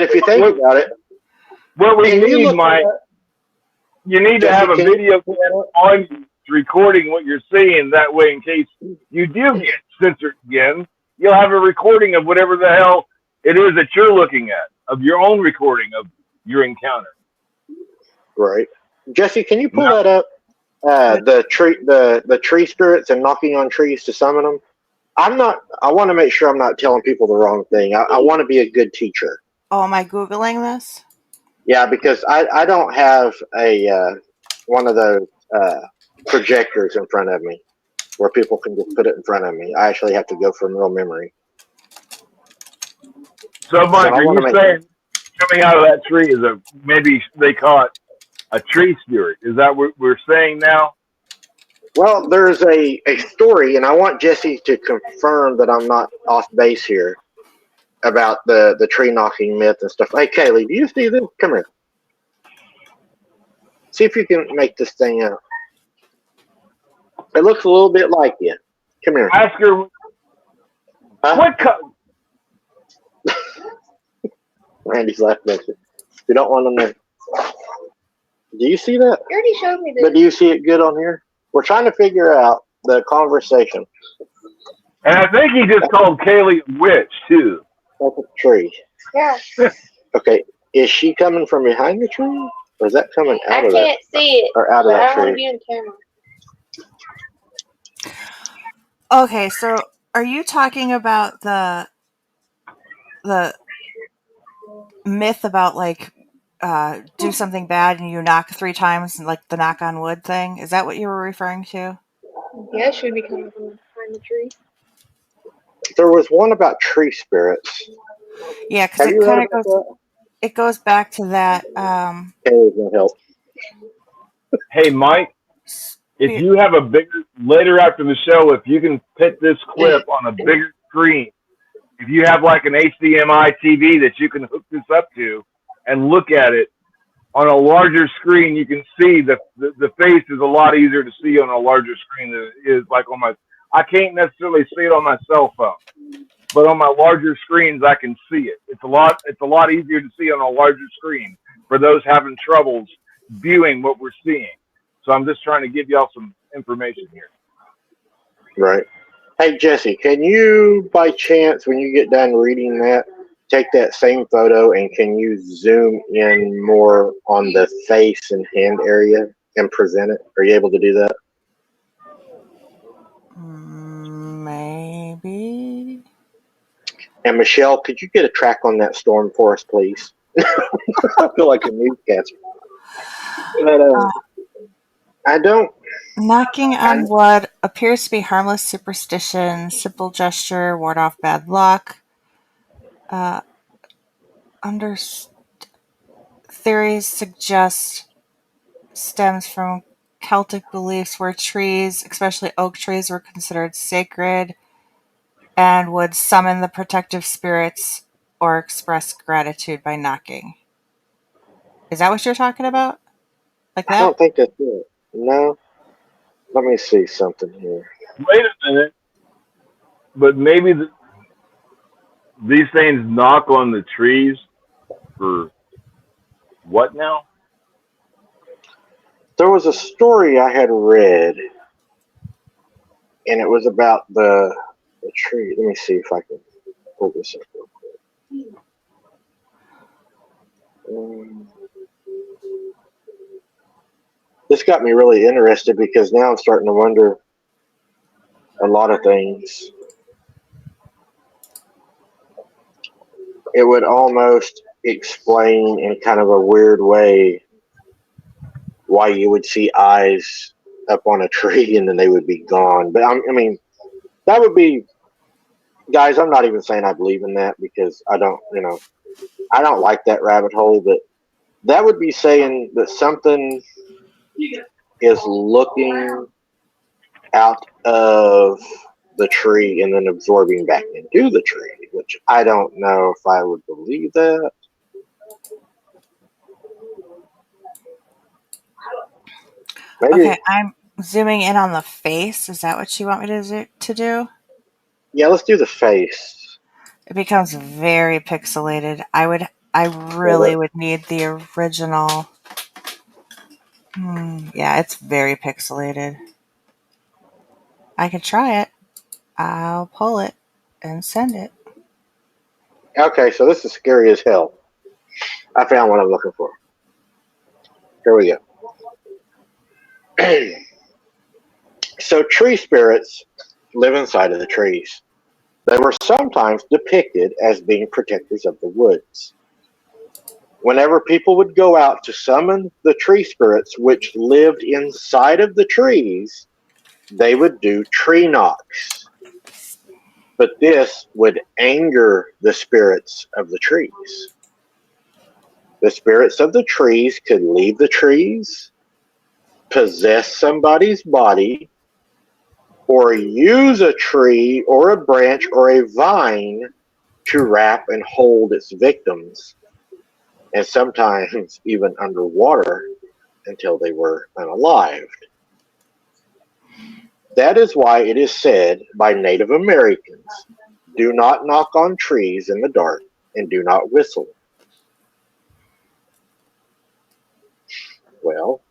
if you think about it, what we can you need, look Mike, at you need to Jesse? have a Can video you on you recording what you're seeing. That way, in case you do get censored again, you'll have a recording of whatever the hell it is that you're looking at, of your own recording of your encounter. right, Jesse? Can you pull No, that up? The tree spirits and knocking on trees to summon them. I want to make sure I'm not telling people the wrong thing. I want to be a good teacher. Oh, am I Googling this? Yeah, because I don't have a one of those projectors in front of me where people can just put it in front of me. I actually have to go from real memory. so So Mike, I are want to you make saying coming out of that tree is maybe they call it a tree spirit? Is that what we're saying now? Well, there's a story, and I want Jesse to confirm that I'm not off base here about the tree knocking myth and stuff. Hey, Kaylee, do you see this? Come here. See if you can make this thing out. It looks a little bit like you. Come here. Ask her Huh? what. Randy's laughing at you. You don't want them to. Do you see that? You already showed me this. But do you see it good on here? We're trying to figure out the conversation. And I think he just called Kaylee a witch too. That's a tree. Yeah. Okay. Is she coming from behind the tree? Or is that coming I out of that? can't see it. Or out of But I that don't want to tree? be in the camera. Okay, so are you talking about the myth about like do something bad and you knock 3 times, and like the knock on wood thing? Is that what you were referring to? Yeah, it should be coming from behind the tree. There was one about tree spirits. Yeah, because Have it you read kind of about goes. that? It goes back to that. Kaylee's gonna help. Hey, Mike, if you have a bigger later after the show, if you can put this clip on a bigger screen, if you have like an HDMI TV that you can hook this up to and look at it on a larger screen, you can see the face is a lot easier to see on a larger screen than it is like on my. I can't necessarily see it on my cell phone, but on my larger screens I can see it. It's a lot easier to see on a larger screen for those having troubles viewing what we're seeing. So I'm just trying to give y'all some information here. Right. Hey, Jesse, can you, by chance, when you get done reading that, take that same photo and can you zoom in more on the face and hand area and present it? Are you able to do that? Maybe. And Michelle, could you get a track on that storm for us, please? I feel like a newscaster. But I don't. Knocking on wood appears to be harmless superstition, simple gesture, ward off bad luck. Under theories suggest stems from Celtic beliefs where trees, especially oak trees, were considered sacred and would summon the protective spirits or express gratitude by knocking. Is that what you're talking about? Like I that? don't think that's it. No. Let me see something here. Wait a minute, but maybe these things knock on the trees for what now? There was a story I had read, and it was about the tree. Let me see if I can pull this up real quick. This got me really interested because now I'm starting to wonder a lot of things. It would almost explain in kind of a weird way why you would see eyes up on a tree and then they would be gone. But I mean, that would be, guys. I'm not even saying I believe in that because I don't, I don't like that rabbit hole. But that would be saying that something is looking out of the tree and then absorbing back into the tree, which I don't know if I would believe that. Okay, Maybe, I'm zooming in on the face. Is that what you want me to do? yeah, let's do the face. It becomes very pixelated. I Yeah, really would need the original. Yeah, it's very pixelated. I could try it. I'll pull it and send it. okay, so this is scary as hell. I found what I'm looking for. Here we go. So tree spirits live inside of the trees. They were sometimes depicted as being protectors of the woods. Whenever people would go out to summon the tree spirits which lived inside of the trees, they would do tree knocks. But this would anger the spirits of the trees. The spirits of the trees could leave the trees, possess somebody's body, or use a tree or a branch or a vine to wrap and hold its victims, and sometimes even underwater until they were unalived. That is why it is said by Native Americans, do not knock on trees in the dark and do not whistle. Well,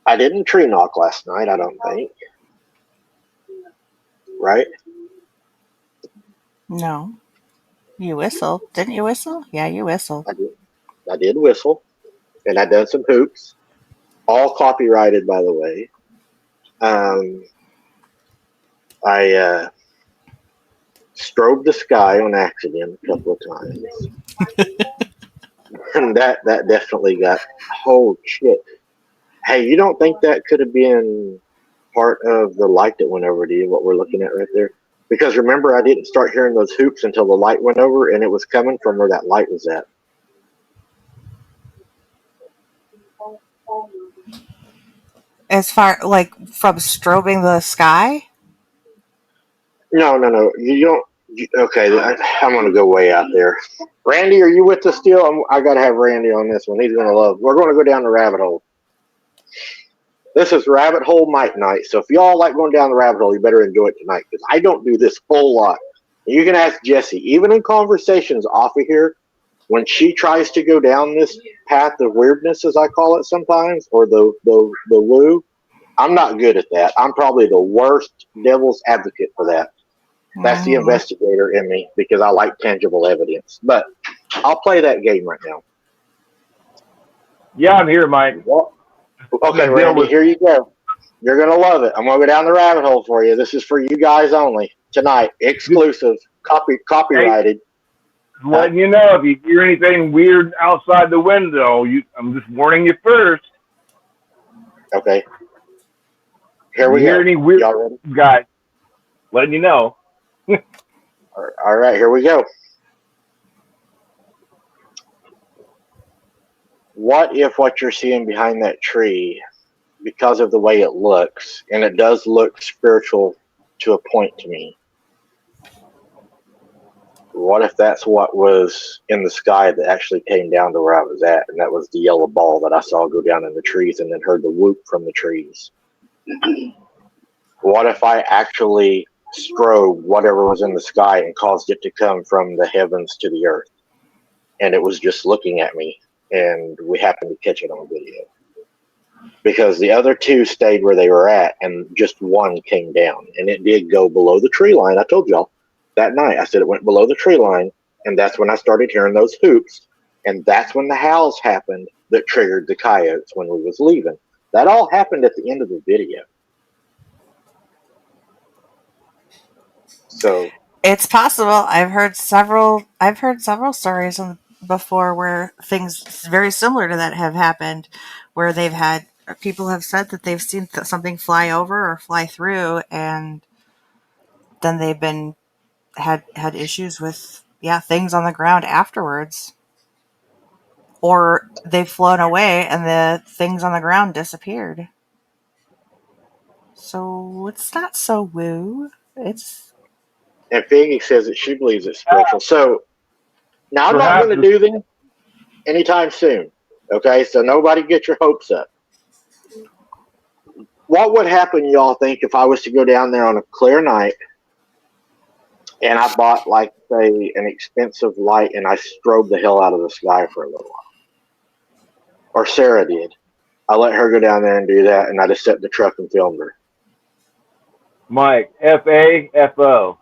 I didn't tree knock last night, I don't think. Right? No. You whistled. Didn't you whistle? Yeah, you whistled. I did. I did whistle, and I done some hoops, all copyrighted, by the way. I strobed the sky on accident a couple of times, and that definitely got, oh shit. Hey, you don't think that could have been part of the light that went over to you? What we're looking at right there? Because remember, I didn't start hearing those hoops until the light went over, and it was coming from where that light was at. As far like from strobing the sky? No, no, no. You don't. Okay, I'm going to go way out there. Randy, are you with us still? I got to have Randy on this one. He's going to love. We're going to go down the rabbit hole. This is Rabbit Hole Mike Night. So if y'all like going down the rabbit hole, you better enjoy it tonight because I don't do this whole lot. You can ask Jessie, even in conversations off of here, when she tries to go down this path of weirdness, as I call it sometimes, or the woo, I'm not good at that. I'm probably the worst devil's advocate for that. That's the Mhm. investigator in me because I like tangible evidence. But I'll play that game right now. Yeah, I'm here, Mike. Well, I'm okay, gonna deal Randy, with. here you go. You're going to love it. I'm going to go down the rabbit hole for you. This is for you guys only tonight. Just, Exclusive. hey, Copyrighted. letting you know if you hear anything weird outside the window, I'm just warning you first. Okay. If Here you we hear go. any weird Y'all ready? guys, letting you know. All right, here we go. What if what you're seeing behind that tree, because of the way it looks, and it does look spiritual to a point to me, what if that's what was in the sky that actually came down to where I was at, and that was the yellow ball that I saw go down in the trees and then heard the whoop from the trees? What if I actually strobed whatever was in the sky and caused it to come from the heavens to the earth, and it was just looking at me, and we happened to catch it on video? Because the other two stayed where they were at, and just one came down, and it did go below the tree line. I told y'all that night. I said it went below the tree line, and that's when I started hearing those hoops, and that's when the howls happened that triggered the coyotes when we was leaving. That all happened at the end of the video. So It's possible. I've heard several stories before where things very similar to that have happened, where they've had people have said that they've seen something fly over or fly through, and then they've been had issues with things on the ground afterwards, or they've flown away and the things on the ground disappeared. So it's not so woo. It's and Figgy says that she believes it's spiritual. So now I'm not Perhaps going to do them anytime soon. Okay, so nobody get your hopes up. What would happen, y'all think, if I was to go down there on a clear night and I bought, like, say, an expensive light and I strobed the hell out of the sky for a little while? Or Sarah did. I let her go down there and do that, and I just set the truck and filmed her. Mike, FAFO.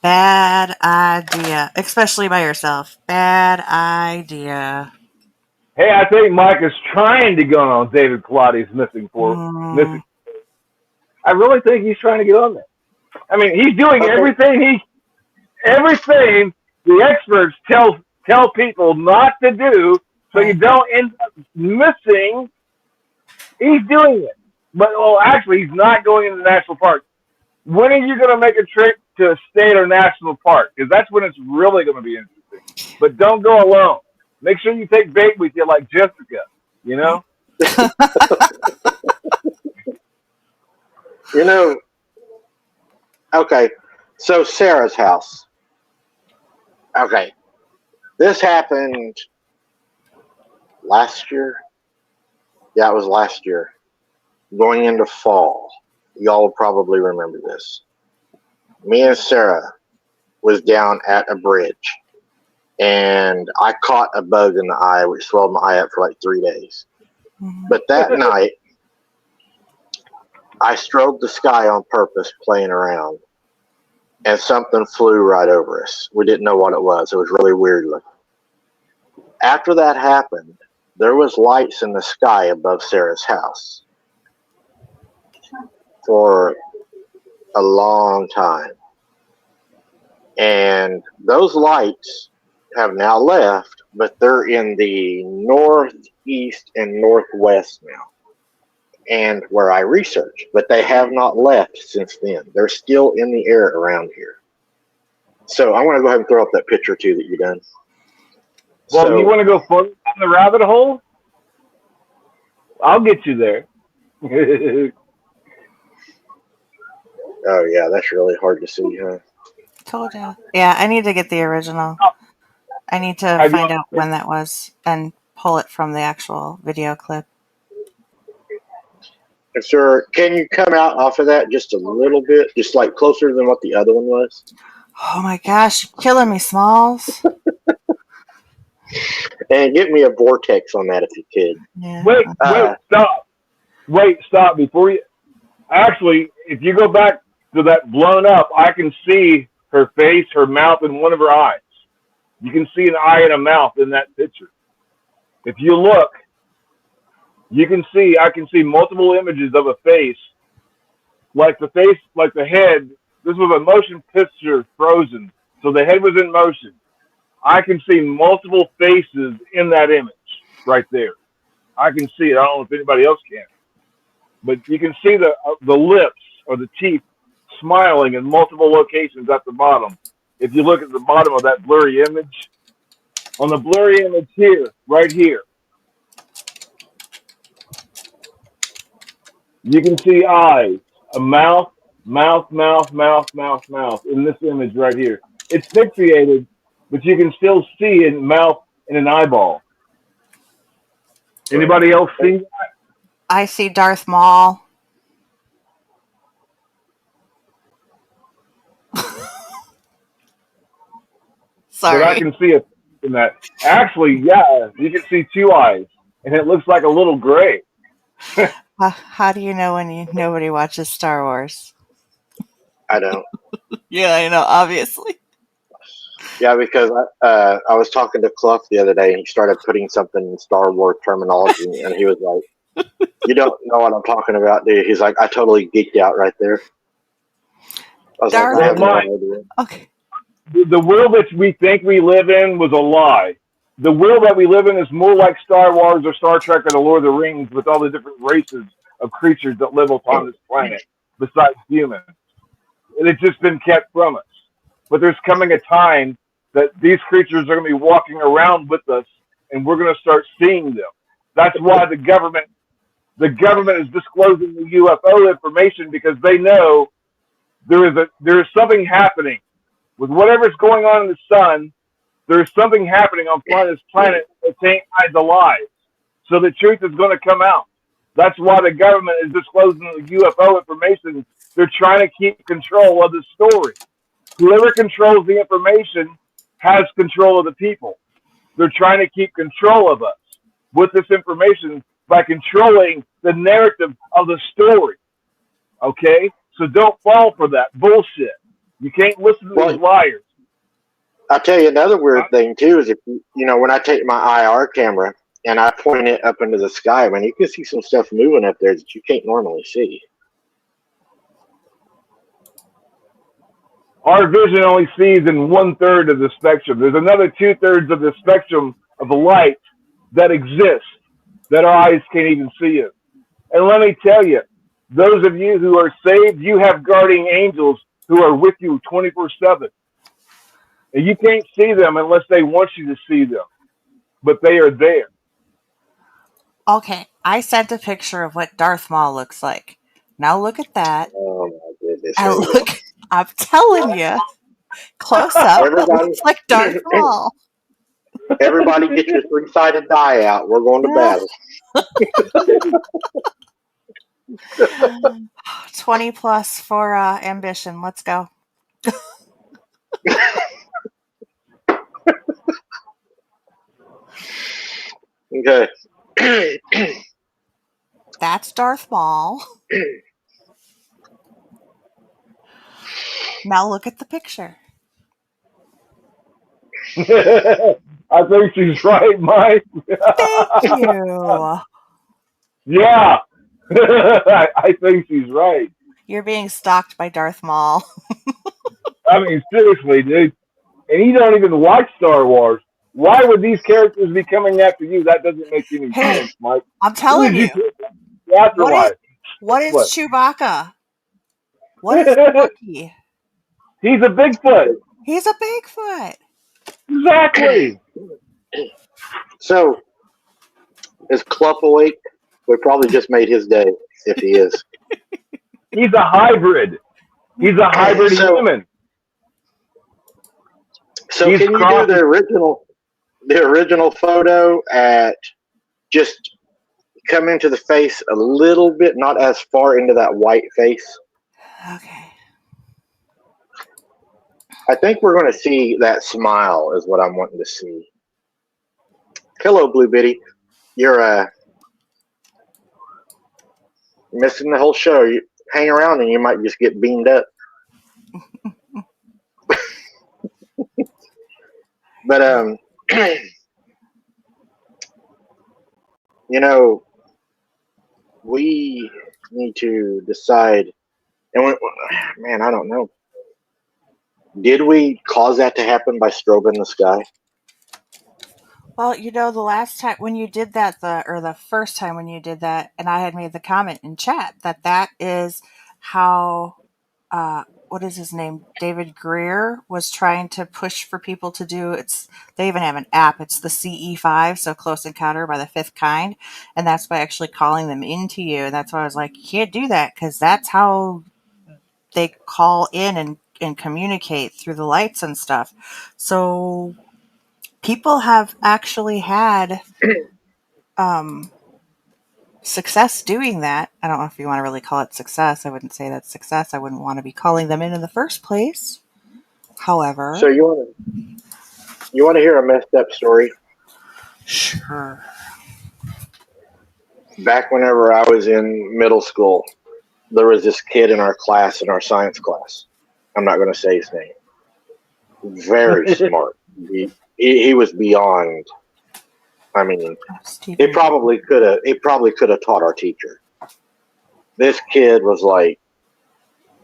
bad idea, especially by yourself. Bad idea. Hey, I think Mike is trying to go on David Pilates missing. Mm, I really think he's trying to get on there. I mean, he's doing Okay. everything the experts tell people not to do, so you don't end up missing. He's doing it, but actually, he's not going into the national park. When are you going to make a trip to a state or national park? Because that's when it's really going to be interesting. But don't go alone. Make sure you take bait with you, like Jessica. You know. You know, okay, so Sarah's house. Okay, this happened last year. Yeah, it was last year. Going into fall. Y'all will probably remember this. Me and Sarah was down at a bridge, and I caught a bug in the eye, which swelled my eye up for like 3 days. But that night, I strobed the sky on purpose, playing around, and something flew right over us. We didn't know what it was. It was really weird looking. After that happened, there was lights in the sky above Sarah's house for a long time. And those lights have now left, but they're in the northeast and northwest now, and where I research, but they have not left since then. They're still in the air around here. So I want to go ahead and throw up that picture too that you done. Well, So, you want to go further down the rabbit hole? I'll get you there. oh yeah, that's really hard to see, huh? told you. Yeah, I need to get the original. I need to find out when that was and pull it from the actual video clip. Sir, can you come out off of that just a little bit, just like closer than what the other one was? Oh my gosh, you're killing me, Smalls. And get me a vortex on that if you could. Yeah. Wait, stop before you. Actually, if you go back to that blown up, I can see her face, her mouth, and one of her eyes. You can see an eye and a mouth in that picture. If you look, I can see multiple images of a face, like the head. This was a motion picture frozen, so the head was in motion. I can see multiple faces in that image right there. I can see it. I don't know if anybody else can, but you can see the lips or the teeth smiling in multiple locations at the bottom. If you look at the bottom of that blurry image, on the blurry image here, right here, You can see eyes, a mouth, mouth in this image right here. It's pixelated, but you can still see a mouth and an eyeball. Right. Anybody else see? I see Darth Maul. But I Sorry. can see it in that. Actually, yeah, you can see two eyes, and it looks like a little gray. How do you know when nobody watches Star Wars? I don't. Yeah, I know, obviously. Yeah, because I was talking to Clough the other day, and he started putting something in Star Wars terminology, and he was like, "You don't know what I'm talking about, do you?" He's like, "I totally geeked out right there." I was like, Darth. "I Well, have no Mike, idea." Okay. the world that we think we live in was a lie. The world that we live in is more like Star Wars or Star Trek or the Lord of the Rings with all the different races of creatures that live upon this planet besides humans. And it's just been kept from us. But there's coming a time that these creatures are going to be walking around with us, and we're going to start seeing them. That's why the government is disclosing the UFO information because they know there is something happening with whatever's going on in the sun. There's something happening on this planet that can't hide the lies. So the truth is going to come out. That's why the government is disclosing the UFO information. They're trying to keep control of the story. Whoever controls the information has control of the people. They're trying to keep control of us with this information by controlling the narrative of the story. Okay? So don't fall for that bullshit. You can't listen to these Well, liars. I'll tell you another weird thing too is if when I take my IR camera and I point it up into the sky, man, you can see some stuff moving up there that you can't normally see. Our vision only sees in 1/3 of the spectrum. There's another 2/3 of the spectrum of the light that exists that our eyes can't even see it. And let me tell you, those of you who are saved, you have guardian angels who are with you 24/7. And you can't see them unless they want you to see them, but they are there. Okay, I sent a picture of what Darth Maul looks like. Now look at that. Oh my goodness, here And we go. look, I'm telling you, close up, that Everybody, looks like Darth Maul. everybody, get your three-sided die out. We're going to Yeah. battle. 20 plus for ambition. Let's go. Okay. That's Darth Maul. Now look at the picture. I think she's right, Mike. Thank you. Yeah. I think she's right. You're being stalked by Darth Maul. I mean, seriously, dude. And you don't even watch Star Wars. Why would these characters be coming after you? That doesn't make any Hey, sense, Mike. I'm Who telling did you you. put in the What is afterlife? what is What? Chewbacca? What is Wookiee? He's a Bigfoot. He's a Bigfoot. Exactly. So, is Cluff awake? We probably just made his day if he is. He's a hybrid. He's a hybrid So, human. so He's can you do the original photo at just come into the face a little bit, not as far into that white face? Okay. I think we're going to see that smile is what I'm wanting to see. Hello, Blue Bitty. You're missing the whole show. You hang around and you might just get beamed up. But you know, we need to decide. And man, I don't know. Did we cause that to happen by strobing the sky? Well, the last time when you did that, the first time when you did that, and I had made the comment in chat that is how what is his name? David Greer was trying to push for people to do they even have an app. It's the CE5, so Close Encounter by the Fifth Kind. And that's by actually calling them into you. And that's why I was like, you can't do that because that's how they call in and communicate through the lights and stuff. So people have actually had success doing that. I don't know if you want to really call it success. I wouldn't say that's success. I wouldn't want to be calling them in the first place. However, So you want to hear a messed up story? sure. Back whenever I was in middle school, there was this kid in our class, in our science class. I'm not going to say his name. Very smart. He was beyond. I mean, he Stephen. probably could have taught our teacher. This kid was like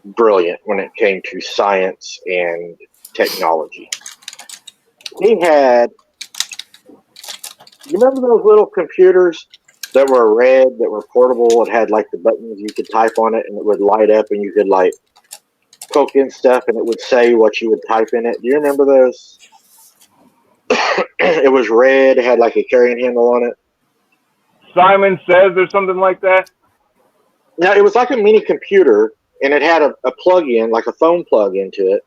brilliant when it came to science and technology. He had, you remember those little computers that were red, that were portable? It had like the buttons, you could type on it and it would light up and you could like poke in stuff and it would say what you would type in it. Do you remember those? It was red, it had like a carrying handle on it. Simon Says or something like that? Now, it was like a mini computer and it had a plug-in, like a phone plug into it.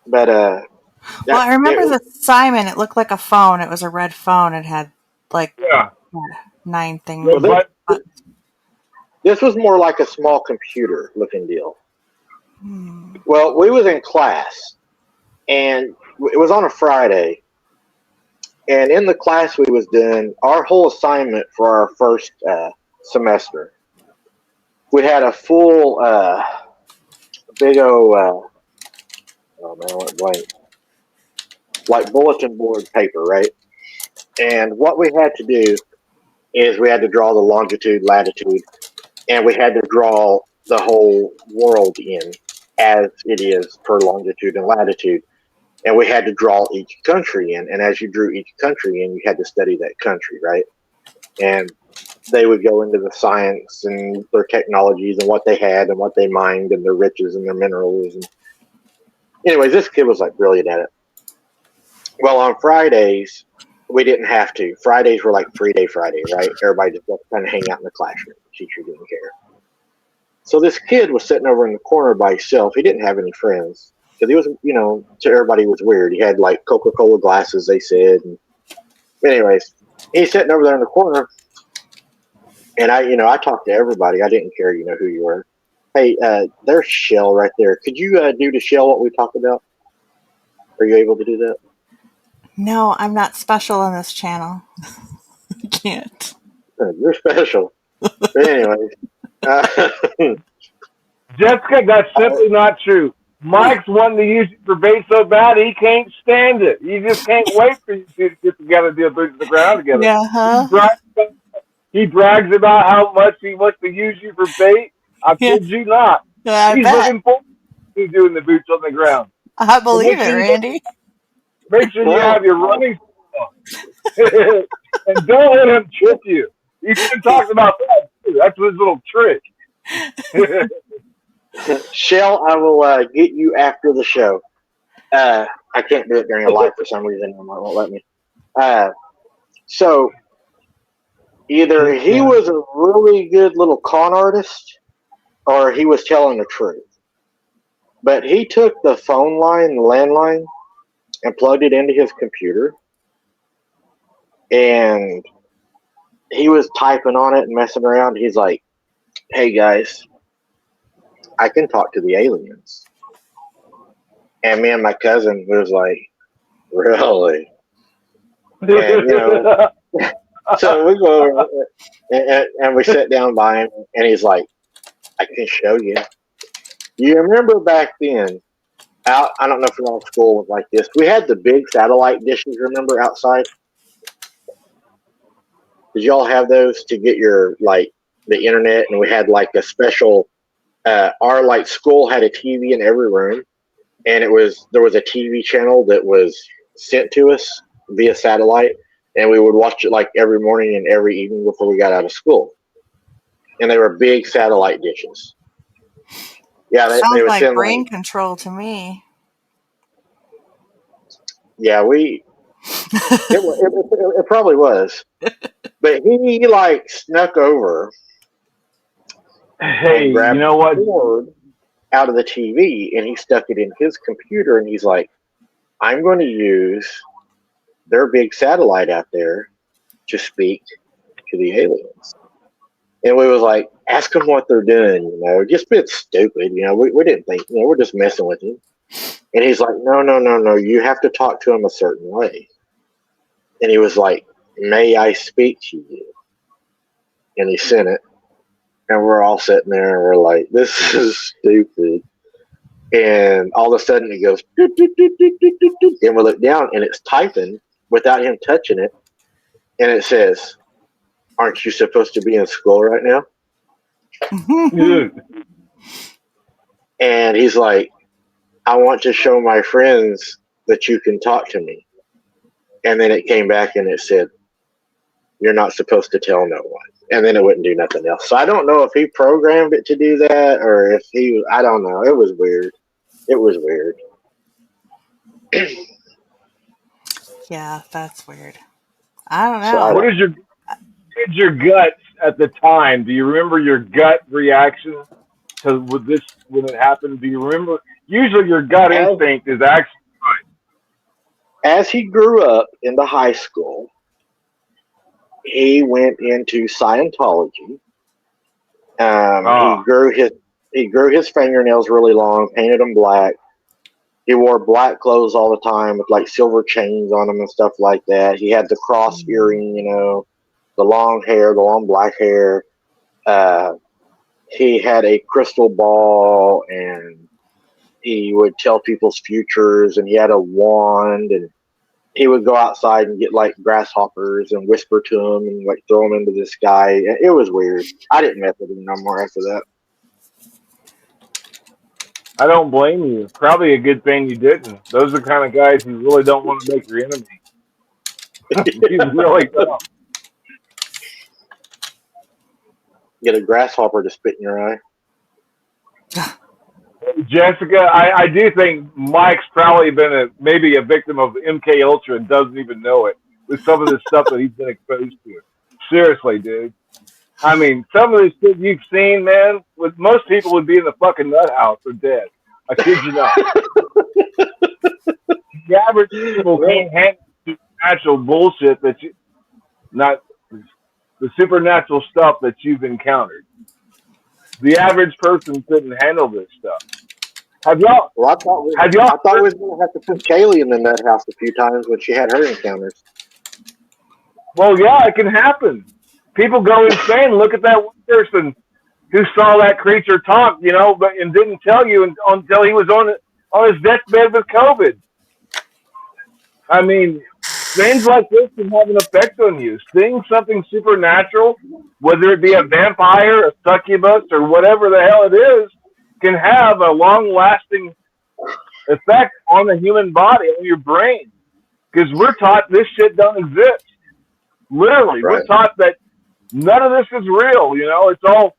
But, Well, I remember the Simon. It looked like a phone. It was a red phone. It had like Yeah. 9 things. The this was more like a small computer looking deal. Well, we was in class and it was on a Friday. And in the class we was doing, our whole assignment for our first semester, we had a full big oh man, I went blank. Like bulletin board paper, right? And what we had to do is we had to draw the longitude, latitude, and we had to draw the whole world in as it is per longitude and latitude. And we had to draw each country in. And as you drew each country in, you had to study that country, right? And they would go into the science and their technologies and what they had and what they mined and their riches and their minerals. And anyways, this kid was like brilliant at it. Well, on Fridays, we didn't have to. Fridays were like 3-day Friday, right? Everybody just got to kind of hang out in the classroom. The teacher didn't care. So this kid was sitting over in the corner by himself. He didn't have any friends. Because he was, to everybody was weird. He had like Coca-Cola glasses, they said. And anyways, he's sitting over there in the corner. And I talked to everybody. I didn't care, who you were. Hey, there's Shell right there. Could you do to Shell what we talked about? Are you able to do that? No, I'm not special on this channel. I can't. You're special. But anyways. Jessica, that's simply not true. Mike's wanting to use you for bait so bad he can't stand it. He just can't wait for you two to get together, do a boots to the ground together. Yeah, huh? He brags about how much he wants to use you for bait. I kid you not. I He's bet. looking forward to doing the boots on the ground. I believe it, Randy. Make sure you have your running on. And don't let him trip you. He's been talking about that too. That's his little trick. Shell, I will get you after the show. I can't do it during a live for some reason. It won't let me. So either he was a really good little con artist or he was telling the truth. But he took the phone line, the landline, and plugged it into his computer. And he was typing on it and messing around. He's like, hey, guys, I can talk to the aliens. And me and my cousin was like, really? And, so we go over and we sit down by him, and he's like, I can show you. You remember back then, I don't know if your old school was like this. We had the big satellite dishes, remember, outside? Did y'all have those to get your, the internet? And we had, a special, our, school had a TV in every room. And there was a TV channel that was sent to us via satellite. And we would watch it, every morning and every evening before we got out of school. And they were big satellite dishes. Yeah, they Sounds would like send brain like, control to me. yeah, it probably was, but he like snuck over Hey, and you grabbed know the what? cord out of the TV and he stuck it in his computer and he's like, I'm going to use their big satellite out there to speak to the aliens. And we was like, ask them what they're doing, just a bit stupid, we didn't think, we're just messing with him. And he's like, no, no, no, no, you have to talk to him a certain way. And he was like, may I speak to you? And he sent it. And we're all sitting there and we're like, this is stupid. And all of a sudden it goes, doot, doot, doot, doot, doot, doot, doot, and we look down and it's typing without him touching it. And it says, aren't you supposed to be in school right now? And he's like, I want to show my friends that you can talk to me. And then it came back and it said, you're not supposed to tell no one. And then it wouldn't do nothing else. So I don't know if he programmed it to do that or if I don't know. It was weird. It was weird. Yeah, that's weird. I don't So I know. What don't. is your gut at the time? Do you remember your gut reaction to with this when it happened? Do you remember? Usually, your gut As, instinct is actually as he grew up into high school, he went into Scientology. He ah. grew his fingernails really long, painted them black. He wore black clothes all the time with like silver chains on them and stuff like that. He had the cross Mm. earring, the long hair, the long black hair. Uh, he had a crystal ball and he would tell people's futures and he had a wand and he would go outside and get like grasshoppers and whisper to them and like throw them into the sky. It was weird. I didn't mess with him no more after that. I don't blame you. Probably a good thing you didn't. Those are the kind of guys you really don't want to make your enemy. You really don't. Get a grasshopper to spit in your eye. Jessica, I do think Mike's probably been maybe a victim of MK Ultra and doesn't even know it with some of the stuff that he's been exposed to. Seriously, dude. I mean, some of this shit you've seen, man, with most people would be in the fucking nut house or dead. I kid you not. The average people Well, can't handle supernatural bullshit that you not the supernatural stuff that you've encountered. The average person couldn't handle this stuff. Have y'all well, I thought have y'all we heard? was gonna have to put Kaylee in the nut house a few times when she had her encounters. Well, yeah, it can happen. People go insane. Look at that one person who saw that creature talk, but and didn't tell you until he was on his deathbed with COVID. I mean, things like this can have an effect on you. Seeing something supernatural, whether it be a vampire, a succubus, or whatever the hell it is, can have a long-lasting effect on the human body, on your brain. Because we're taught this shit don't exist. Literally, we're Right. taught that none of this is real. It's all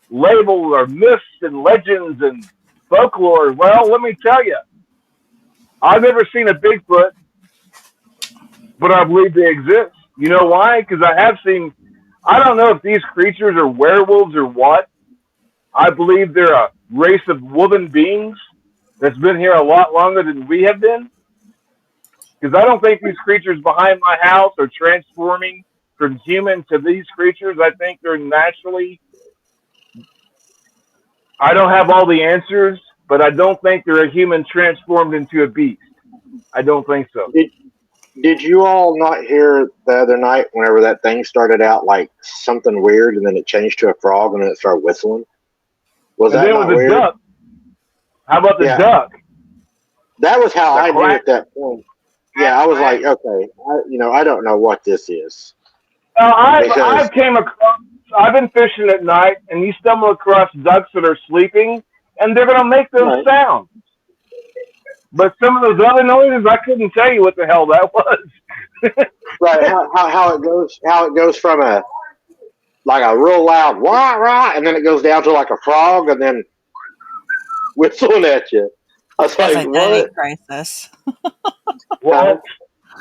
labeled or myths and legends and folklore. Well, let me tell you, I've never seen a Bigfoot, but I believe they exist. You know why? Because I have seen. I don't know if these creatures are werewolves or what. I believe they're a race of woman beings that's been here a lot longer than we have been. Because I don't think these creatures behind my house are transforming from human to these creatures. I think they're naturally. I don't have all the answers, but I don't think they're a human transformed into a beast. I don't think so. Did Did you all not hear the other night whenever that thing started out like something weird and then it changed to a frog and then it started whistling? Was And that then it not was a weird? duck. How about the Yeah, duck? that was how The I knew quack, at that point. quack, Yeah, I was like, quack. okay, I don't know what this is Now, I've because came across. I've been fishing at night, and you stumble across ducks that are sleeping, and they're gonna make those right, sounds. But some of those other noises, I couldn't tell you what the hell that was. right, how it goes from a like a real loud wah wah and then it goes down to like a frog and then whistling at you. I was That's like, identity what? crisis. Well,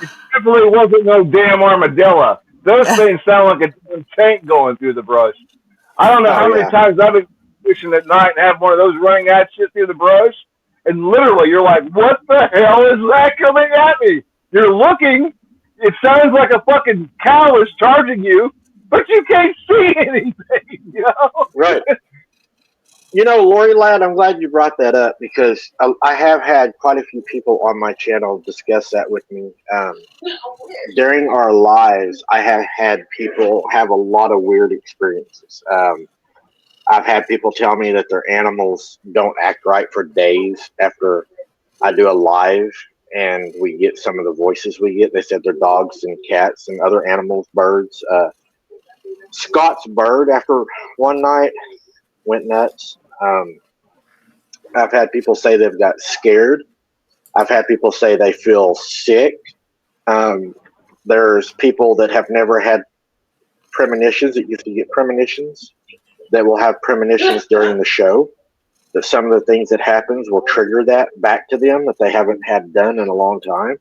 it definitely wasn't no damn armadillo. Those things sound like a damn tank going through the brush. I don't know Oh how many yeah, times I've been fishing at night and have one of those running at shit through the brush, and literally you're like, what the hell is that coming at me? You're looking, it sounds like a fucking cow is charging you, but you can't see anything, you know? right. Lori Lad, I'm glad you brought that up because I have had quite a few people on my channel discuss that with me. During our lives, I have had people have a lot of weird experiences. I've had people tell me that their animals don't act right for days after I do a live and we get some of the voices we get. They said their dogs and cats and other animals, birds. Scott's bird, after one night, went nuts. I've had people say they've got scared. I've had people say they feel sick. There's people that have never had premonitions, that used to get premonitions, that will have premonitions during the show. That some of the things that happens will trigger that back to them that they haven't had done in a long time.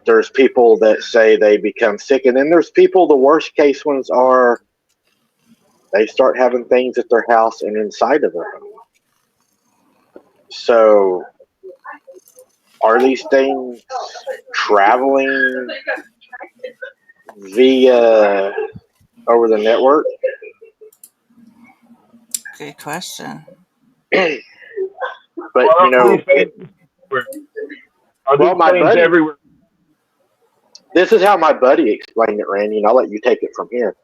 There's people that say they become sick, and then there's people, the worst case ones are they start having things at their house and inside of their home. So are these things traveling via over the network? Good question. But Are these things everywhere? This is how my buddy explained it, Randy, and I'll let you take it from here.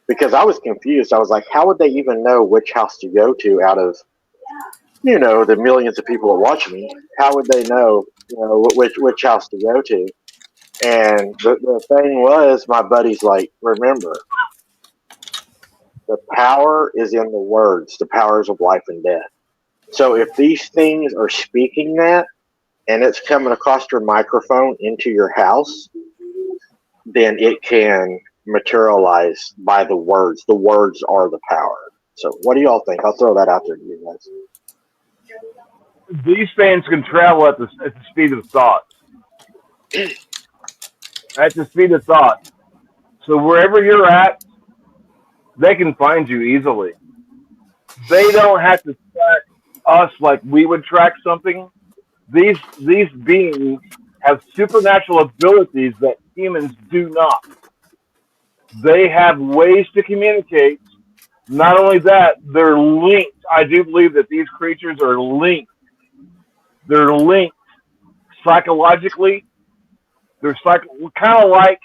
Because I was confused. I was like, how would they even know which house to go to out of, the millions of people that watch me? How would they know, which house to go to? And the thing was, my buddy's like, remember, the power is in the words, the powers of life and death. So if these things are speaking that, and it's coming across your microphone into your house, then it can materialize by the words. The words are the power. So what do y'all think? I'll throw that out there to you guys. These fans can travel at the speed of thought. At the speed of thought. So wherever you're at, they can find you easily. They don't have to track us like we would track something. These beings have supernatural abilities that humans do not. They have ways to communicate. Not only that, they're linked. I do believe that these creatures are linked. They're linked psychologically. They're kind of like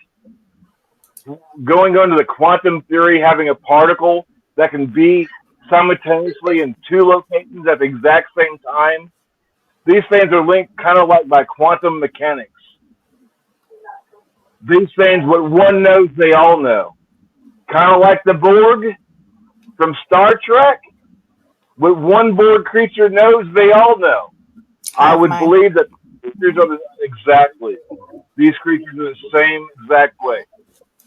going into the quantum theory, having a particle that can be simultaneously in two locations at the exact same time. These things are linked kind of like by quantum mechanics. These things, what one knows, they all know. Kind of like the Borg from Star Trek. What one Borg creature knows, they all know. I would believe that creatures are exactly. These creatures are the same exact way.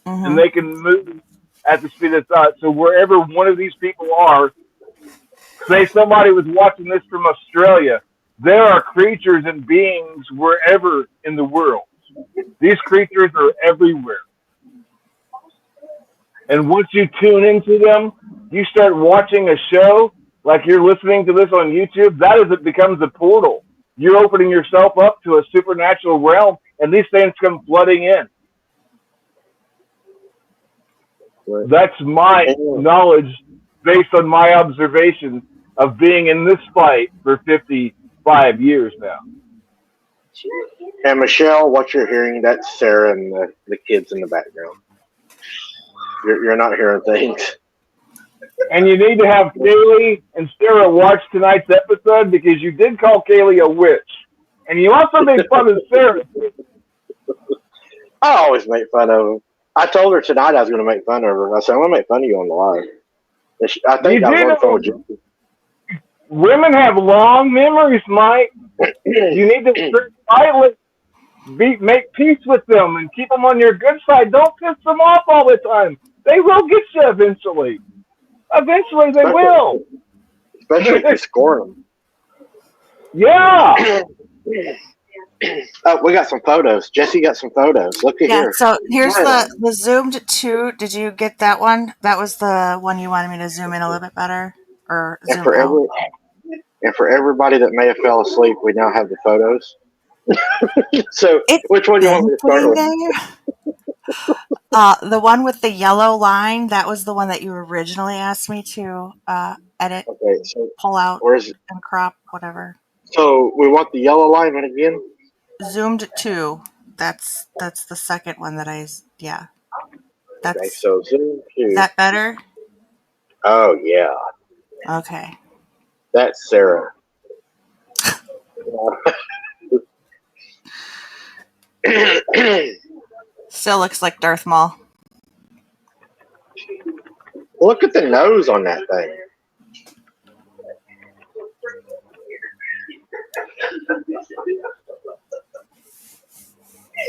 Mm-hmm. And they can move at the speed of thought. So wherever one of these people are, say somebody was watching this from Australia, there are creatures and beings wherever in the world. These creatures are everywhere. And once you tune into them, you start watching a show, like you're listening to this on YouTube, it becomes a portal. You're opening yourself up to a supernatural realm, and these things come flooding in. Right. That's my knowledge based on my observation of being in this fight for 55 years now. And Michelle, what you're hearing, that's Sarah and the kids in the background. You're not hearing things. And you need to have Kaylee and Sarah watch tonight's episode because you did call Kaylee a witch. And you also made fun of Sarah. I always make fun of her. I told her tonight I was going to make fun of her. I said, I'm going to make fun of you on the live. I think I was on the phone with you. Women have long memories, Mike. You need to silently make peace with them and keep them on your good side. Don't piss them off all the time. They will get you eventually. Eventually, they will. especially if you score them. Yeah. Oh, we got some photos. Jesse got some photos. Look at Yeah, here. so here's Smile. the zoomed 2. Did you get that one? That was the one you wanted me to zoom in a little bit better? Or And zoom for out? everybody that may have fell asleep, we now have the photos. So, It's which one do you want been me to start sitting with? there. The one with the yellow line, that was the one that you originally asked me to edit, Okay, so pull out, where's and crop, whatever. so we want the yellow line one again. Zoomed 2. That's the second one that yeah. Okay, That's so zoom Is to. that better? Oh yeah, Okay. that's Sarah. Still looks like Darth Maul. Look at the nose on that thing.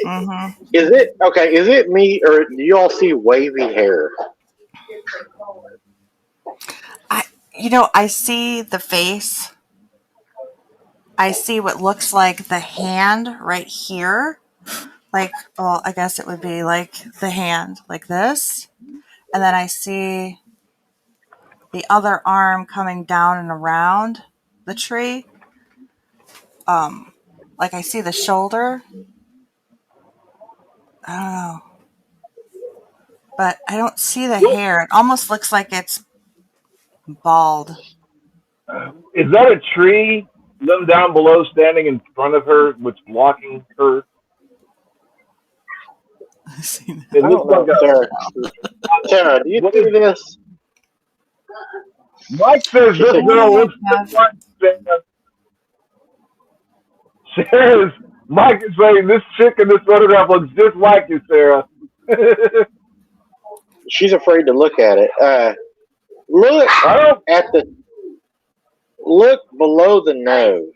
Mm-hmm. Is it okay? Is it me or do you all see wavy hair? I see the face. I see what looks like the hand right here. Like, well, I guess it would be like the hand, like this. And then I see the other arm coming down and around the tree. Like I see the shoulder. I don't know. But I don't see the hair. It almost looks like it's bald. Is that a tree? Them down below, standing in front of her, what's blocking her? I see that. It I looks don't like know, Sarah. Sarah, do you What see is? this? Mike says She this said, girl Oh, looks God. just like Sarah. Sarah's Mike is saying this chick in this photograph looks just like you, Sarah. she's afraid to look at it. Look I don't. at the look below the nose.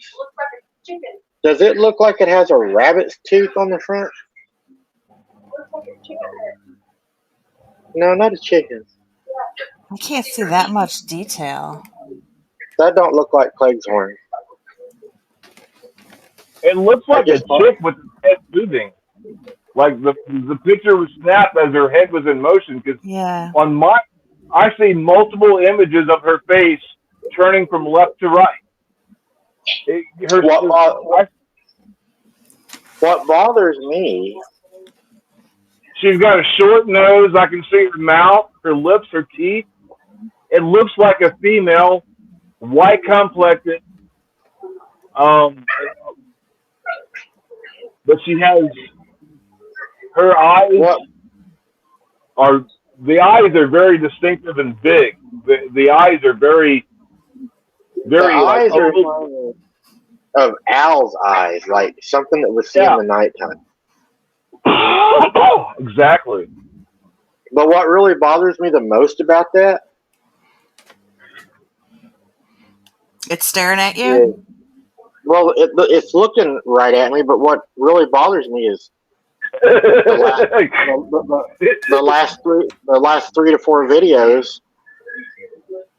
Does it look like it has a rabbit's tooth on the front? No, not a chicken. I can't see that much detail. That don't look like Cleghorn. It looks I like a just thought. chick with her head moving. Like the picture was snapped as her head was in motion. Because Yeah. on my, I see multiple images of her face turning from left to right. What bothers me? She's got a short nose. I can see her mouth, her lips, her teeth. It looks like a female, white complected. But she has her eyes What are the eyes are very distinctive and big. The eyes are very the very like eyes are almost, remind me of owl's eyes, like something that we see in yeah. the nighttime. Exactly. But what really bothers me the most about that It's staring at is, you? well, it's looking right at me. But what really bothers me is the last the last 3 to 4 videos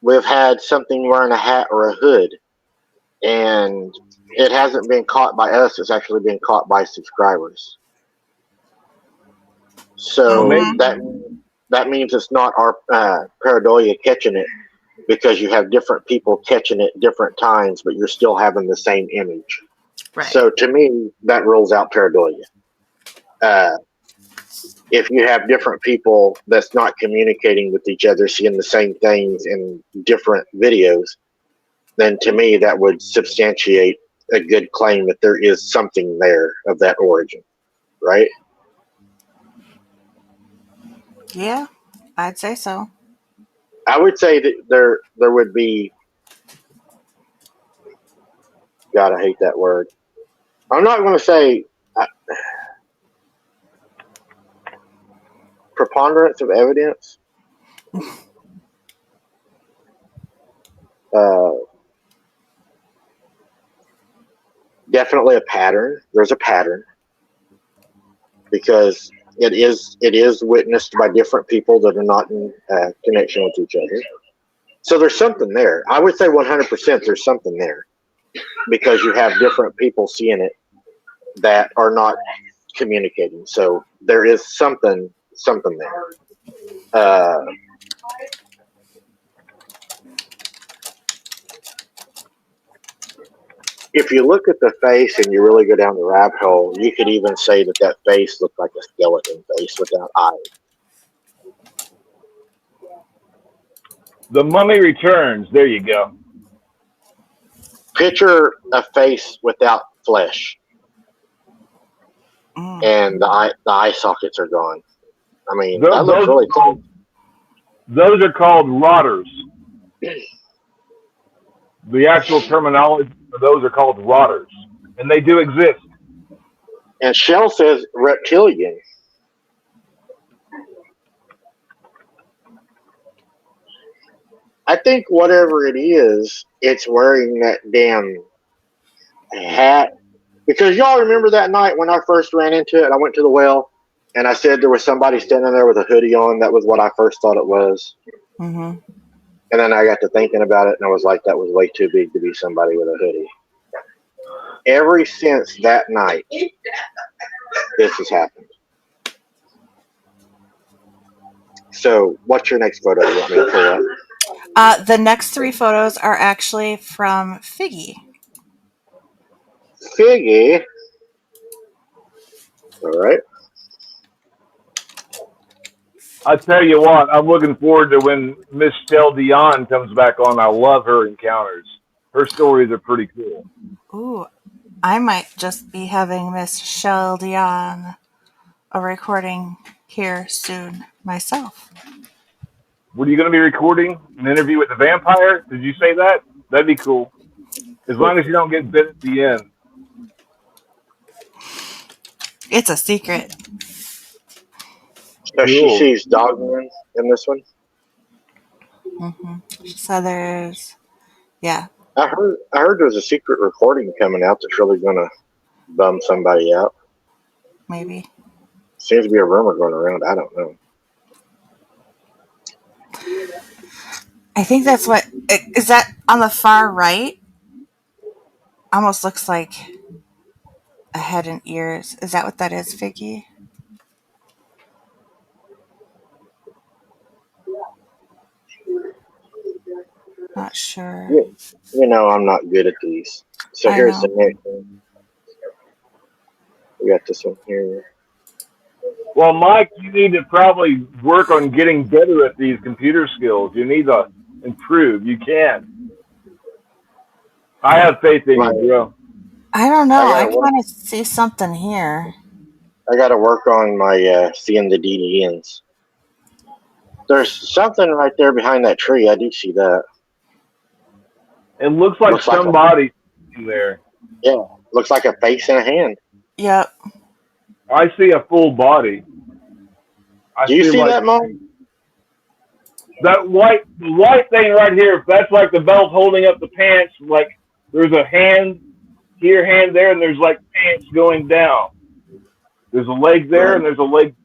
we've had something wearing a hat or a hood, and it hasn't been caught by us. It's actually been caught by subscribers. Well, So maybe that means it's not our pareidolia catching it, because you have different people catching it different times, but you're still having the same image. Right. So to me, that rules out pareidolia. If you have different people that's not communicating with each other, seeing the same things in different videos, then to me that would substantiate a good claim that there is something there of that origin, right? Yeah, I'd say so. I would say that there would be. God, I hate that word. I'm not going to say preponderance of evidence. Definitely a pattern. There's a pattern, because it is witnessed by different people that are not in connection with each other. So there's something there. I would say 100% there's something there because you have different people seeing it that are not communicating. So there is something there. If you look at the face and you really go down the rabbit hole, you could even say that that face looked like a skeleton face without eyes. The Mummy Returns. There you go. Picture a face without flesh, and the eye sockets are gone. I mean, that looks really cool. Those are called rotters. The actual terminology for those are called rotters, and they do exist. And Shell says reptilian. I think whatever it is, it's wearing that damn hat. Because y'all remember that night when I first ran into it, I went to the well, and I said there was somebody standing there with a hoodie on. That was what I first thought it was. Mm-hmm. And then I got to thinking about it, and I was like, that was way too big to be somebody with a hoodie. Ever since that night, this has happened. So, what's your next photo you want me to pull up? The next 3 photos are actually from Figgy. Figgy. All right. I tell you what, I'm looking forward to when Miss Shell Dion comes back on. I love her encounters. Her stories are pretty cool. Ooh, I might just be having Miss Shell Dion a recording here soon myself. What are you going to be recording? An interview with the vampire? Did you say that? That'd be cool. As long as you don't get bit at the end. It's a secret. So she Cool. sees Dogman in this one. Mm-hmm. So there's, yeah. I heard there's a secret recording coming out that's really gonna bum somebody out. Maybe. Seems to be a rumor going around. I don't know. I think that's what is that on the far right? Almost looks like a head and ears. Is that what that is, Figgy? Not sure. You know, I'm not good at these. So I here's the know. next one. We got this one here. Well, Mike, you need to probably work on getting better at these computer skills. You need to improve. You can. I have faith in you, bro. I don't know. I gotta work- kind of see something here. I got to work on my seeing the DDNs. There's something right there behind that tree. I do see that. It looks like somebody in there. Yeah, looks like a face and a hand. Yep. I see a full body. Do you see that, Mom? That the white thing right here, that's like the belt holding up the pants. Like there's a hand here, hand there, and there's like pants going down. There's a leg there, and there's a leg.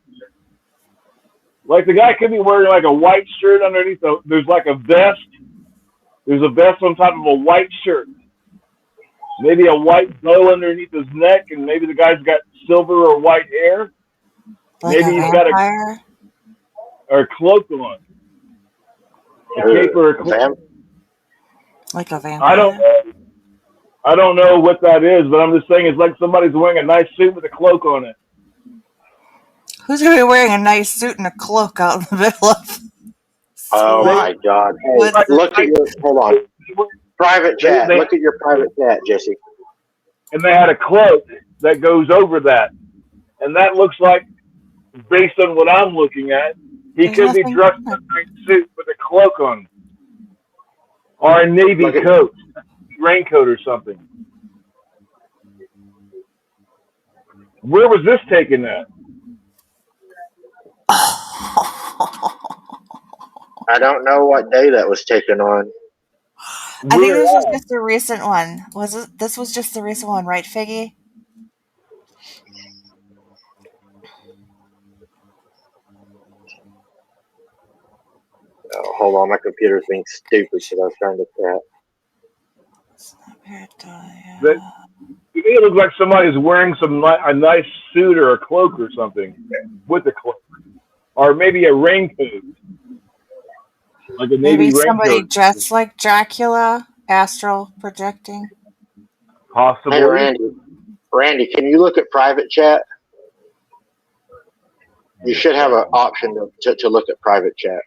Like the guy could be wearing like a white shirt underneath. There's like a vest. There's a vest on top of a white shirt. Maybe a white bow underneath his neck, and maybe the guy's got silver or white hair. Like maybe he's got a cloak on. A cape or a cloak. Like a vampire. I don't know what that is, but I'm just saying it's like somebody's wearing a nice suit with a cloak on it. Who's going to be wearing a nice suit and a cloak out in the middle of? Oh my God! Hey, look at your hold on. Private chat. Look at your private chat, Jesse. And they had a cloak that goes over that, and that looks like, based on what I'm looking at, he could be dressed in a nice suit with a cloak on, or a navy coat, raincoat or something. Where was this taken at? I don't know what day that was taken on. I think this was just a recent one. Was it? This was just the recent one, right, Figgy? Oh, hold on, my computer's being stupid because I was trying to tap. That to me, it looks like somebody's wearing a nice suit or a cloak or something with a cloak, or maybe a raincoat, like a Maybe navy somebody raincoat, dressed like Dracula, astral projecting. Hey, possibly. Randy, can you look at private chat? You should have an option to look at private chat.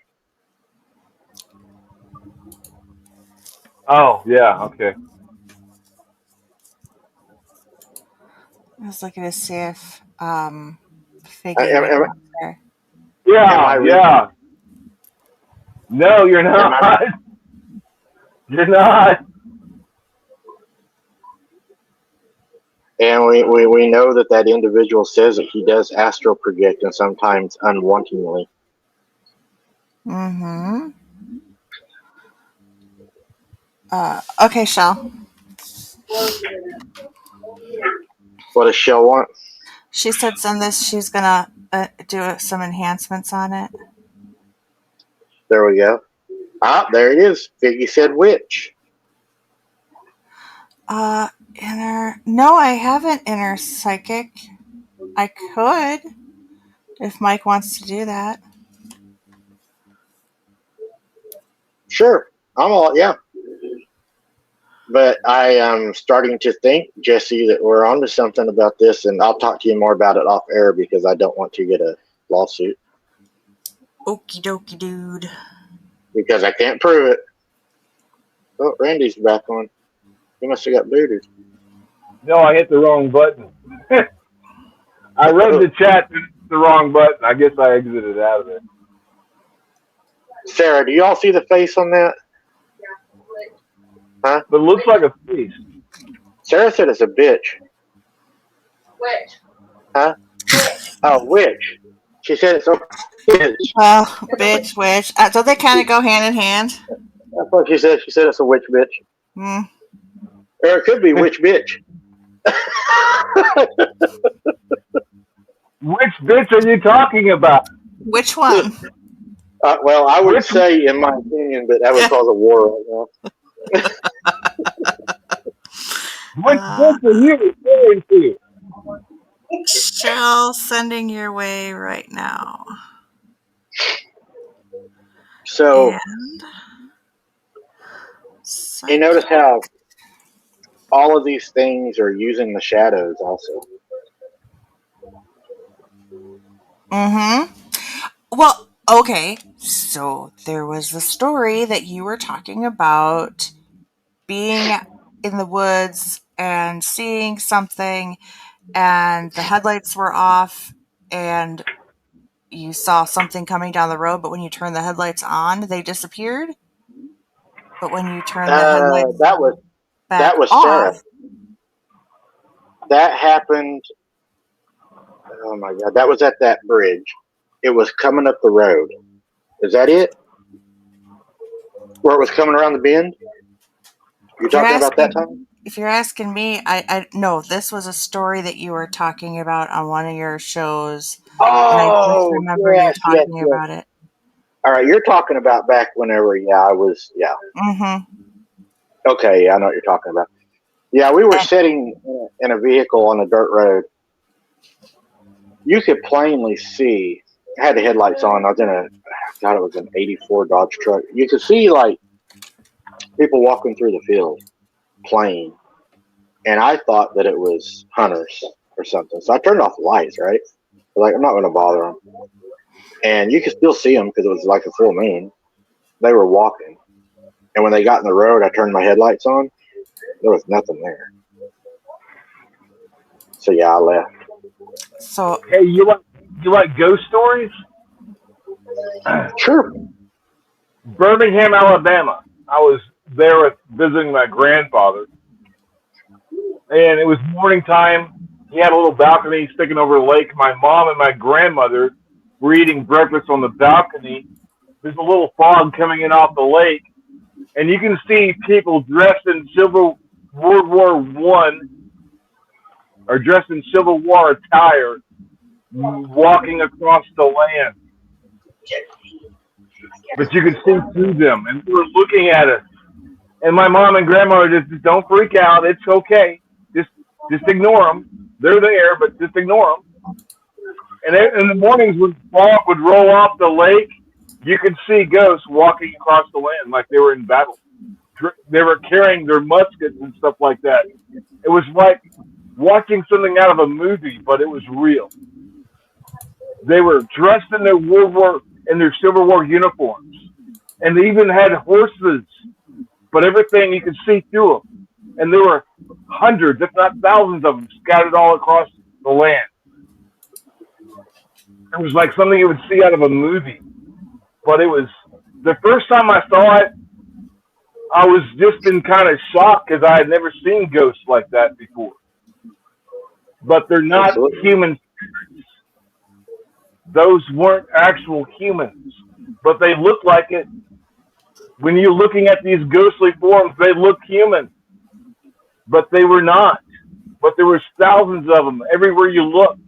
Oh yeah, okay. I was looking to see if Figgy Am, would am, go up there. am I Yeah, reading? yeah. No, you're Am I? not. You're not. And we know that individual says that he does astral project and sometimes unwantingly. Mm-hmm. Okay, Shell. What does Shell want? She said send this. She's gonna do some enhancements on it. There we go. Ah, there it is. Figgy said which. Inner. No, I haven't inner psychic. I could if Mike wants to do that. Sure. I'm all, yeah. But I am starting to think, Jesse, that we're onto something about this, and I'll talk to you more about it off air because I don't want to get a lawsuit Okie dokie, dude. because I can't prove it. Oh, Randy's back on. He must have got booted. No, I hit the wrong button. I read the chat, but it's the wrong button. I guess I exited out of it. Sarah, do y'all see the face on that? Huh? But it looks like a face. Sarah said it's a bitch. Which? Huh? Oh, witch. She said it's a bitch. Well, bitch, witch. Don't they kind of go hand in hand? That's what she said. She said it's a witch bitch. Hmm. Or it could be witch bitch. Which bitch are you talking about? Which one? Well, I would say, in my opinion, that would cause a war right now. Which bitch are you referring to? Shell sending your way right now. So, And you notice how all of these things are using the shadows also. Mm-hmm. Well, okay. So there was the story that you were talking about being in the woods and seeing something, and the headlights were off, and you saw something coming down the road, but when you turned the headlights on, they disappeared. But when you turn the headlights That back was Sarah. off, That happened. Oh my God! That was at that bridge. It was coming up the road. Is that it? Where it was coming around the bend? You're if you're talking about that asking, time? if you're asking me, I no, this was a story that you were talking about on one of your shows, and I just Oh, remember you yes, yes, talking yes. about it. All right, you're talking about back whenever, I was, Mm-hmm. Okay, yeah, I know what you're talking about. Yeah, we were And, sitting in a vehicle on a dirt road. You could plainly see, I had the headlights on. I was in it was an 84 Dodge truck. You could see, like, people walking through the field, plain. And I thought that it was hunters or something. So I turned off the lights, right? Like, I'm not going to bother them. And you could still see them because it was like a full moon. They were walking. And when they got in the road, I turned my headlights on. There was nothing there. So, yeah, I left. so Hey, you like ghost stories? Sure. Birmingham, Alabama. I was there visiting my grandfather, and it was morning time. He had a little balcony sticking over the lake. My mom and my grandmother were eating breakfast on the balcony. There's a little fog coming in off the lake, and you can see people dressed in Civil World War One or dressed in Civil War attire walking across the land. but you could see through them, and they were looking at us. And my mom and grandma were just don't freak out. It's okay. Just ignore them. They're there, but just ignore them. And in the mornings when fog would roll off the lake, you could see ghosts walking across the land like they were in battle. They were carrying their muskets and stuff like that. It was like watching something out of a movie, but it was real. They were dressed in their Civil War uniforms, and they even had horses, but everything you could see through them. And there were hundreds, if not thousands, of them scattered all across the land. It was like something you would see out of a movie, but it was the first time I saw it. I was just in kind of shock because I had never seen ghosts like that before. But they're not human spirits. Those weren't actual humans, but they look like it. When you're looking at these ghostly forms, they look human, but they were not. But there was thousands of them everywhere you looked.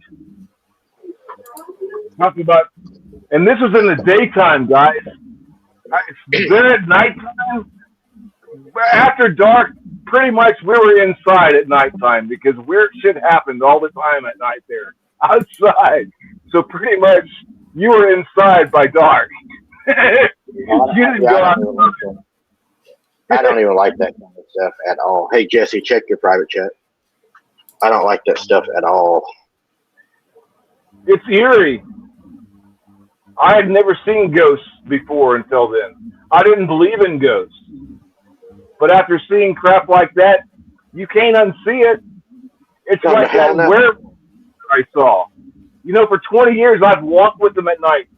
Talking about, and this was in the daytime, guys. Then at nighttime, after dark, pretty much we were inside at nighttime because weird shit happened all the time at night there outside. So pretty much you were inside by dark. You didn't go out. I don't even like that kind of stuff at all. Hey, Jesse, check your private chat. I don't like that stuff at all. It's eerie. I had never seen ghosts before until then. I didn't believe in ghosts. But after seeing crap like that, you can't unsee it. It's like that werewolf I saw. You know, for 20 years, I've walked with them at night.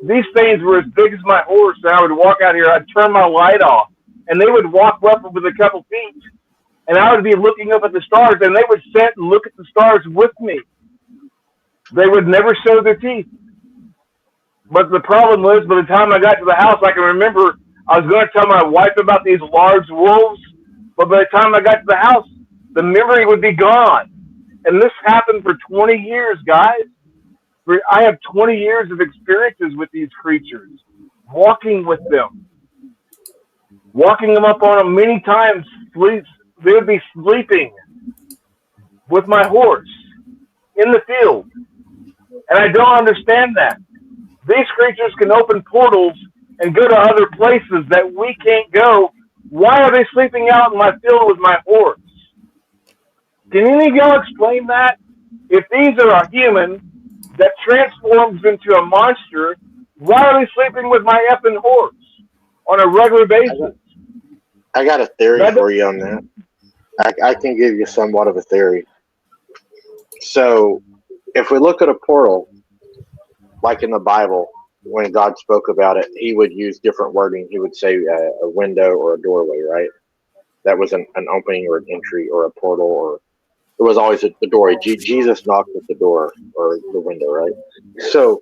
These things were as big as my horse, and I would walk out here, I'd turn my light off, and they would walk up with a couple feet, and I would be looking up at the stars, and they would sit and look at the stars with me. They would never show their teeth. But the problem was, by the time I got to the house, I can remember I was going to tell my wife about these large wolves, but by the time I got to the house, the memory would be gone. And this happened for 20 years, guys. I have 20 years of experiences with these creatures, walking with them, walking them up on them many times. They would be sleeping with my horse in the field. And I don't understand that. These creatures can open portals and go to other places that we can't go. Why are they sleeping out in my field with my horse? Can any of y'all explain that? If these are a human that transforms into a monster, why are they sleeping with my effing horse on a regular basis? I got a theory for you on that. I can give you somewhat of a theory. So, if we look at a portal, like in the Bible, when God spoke about it, he would use different wording. He would say a window or a doorway, right? That was an opening or an entry or a portal, or it was always the doorway. Jesus knocked at the door or the window, right? So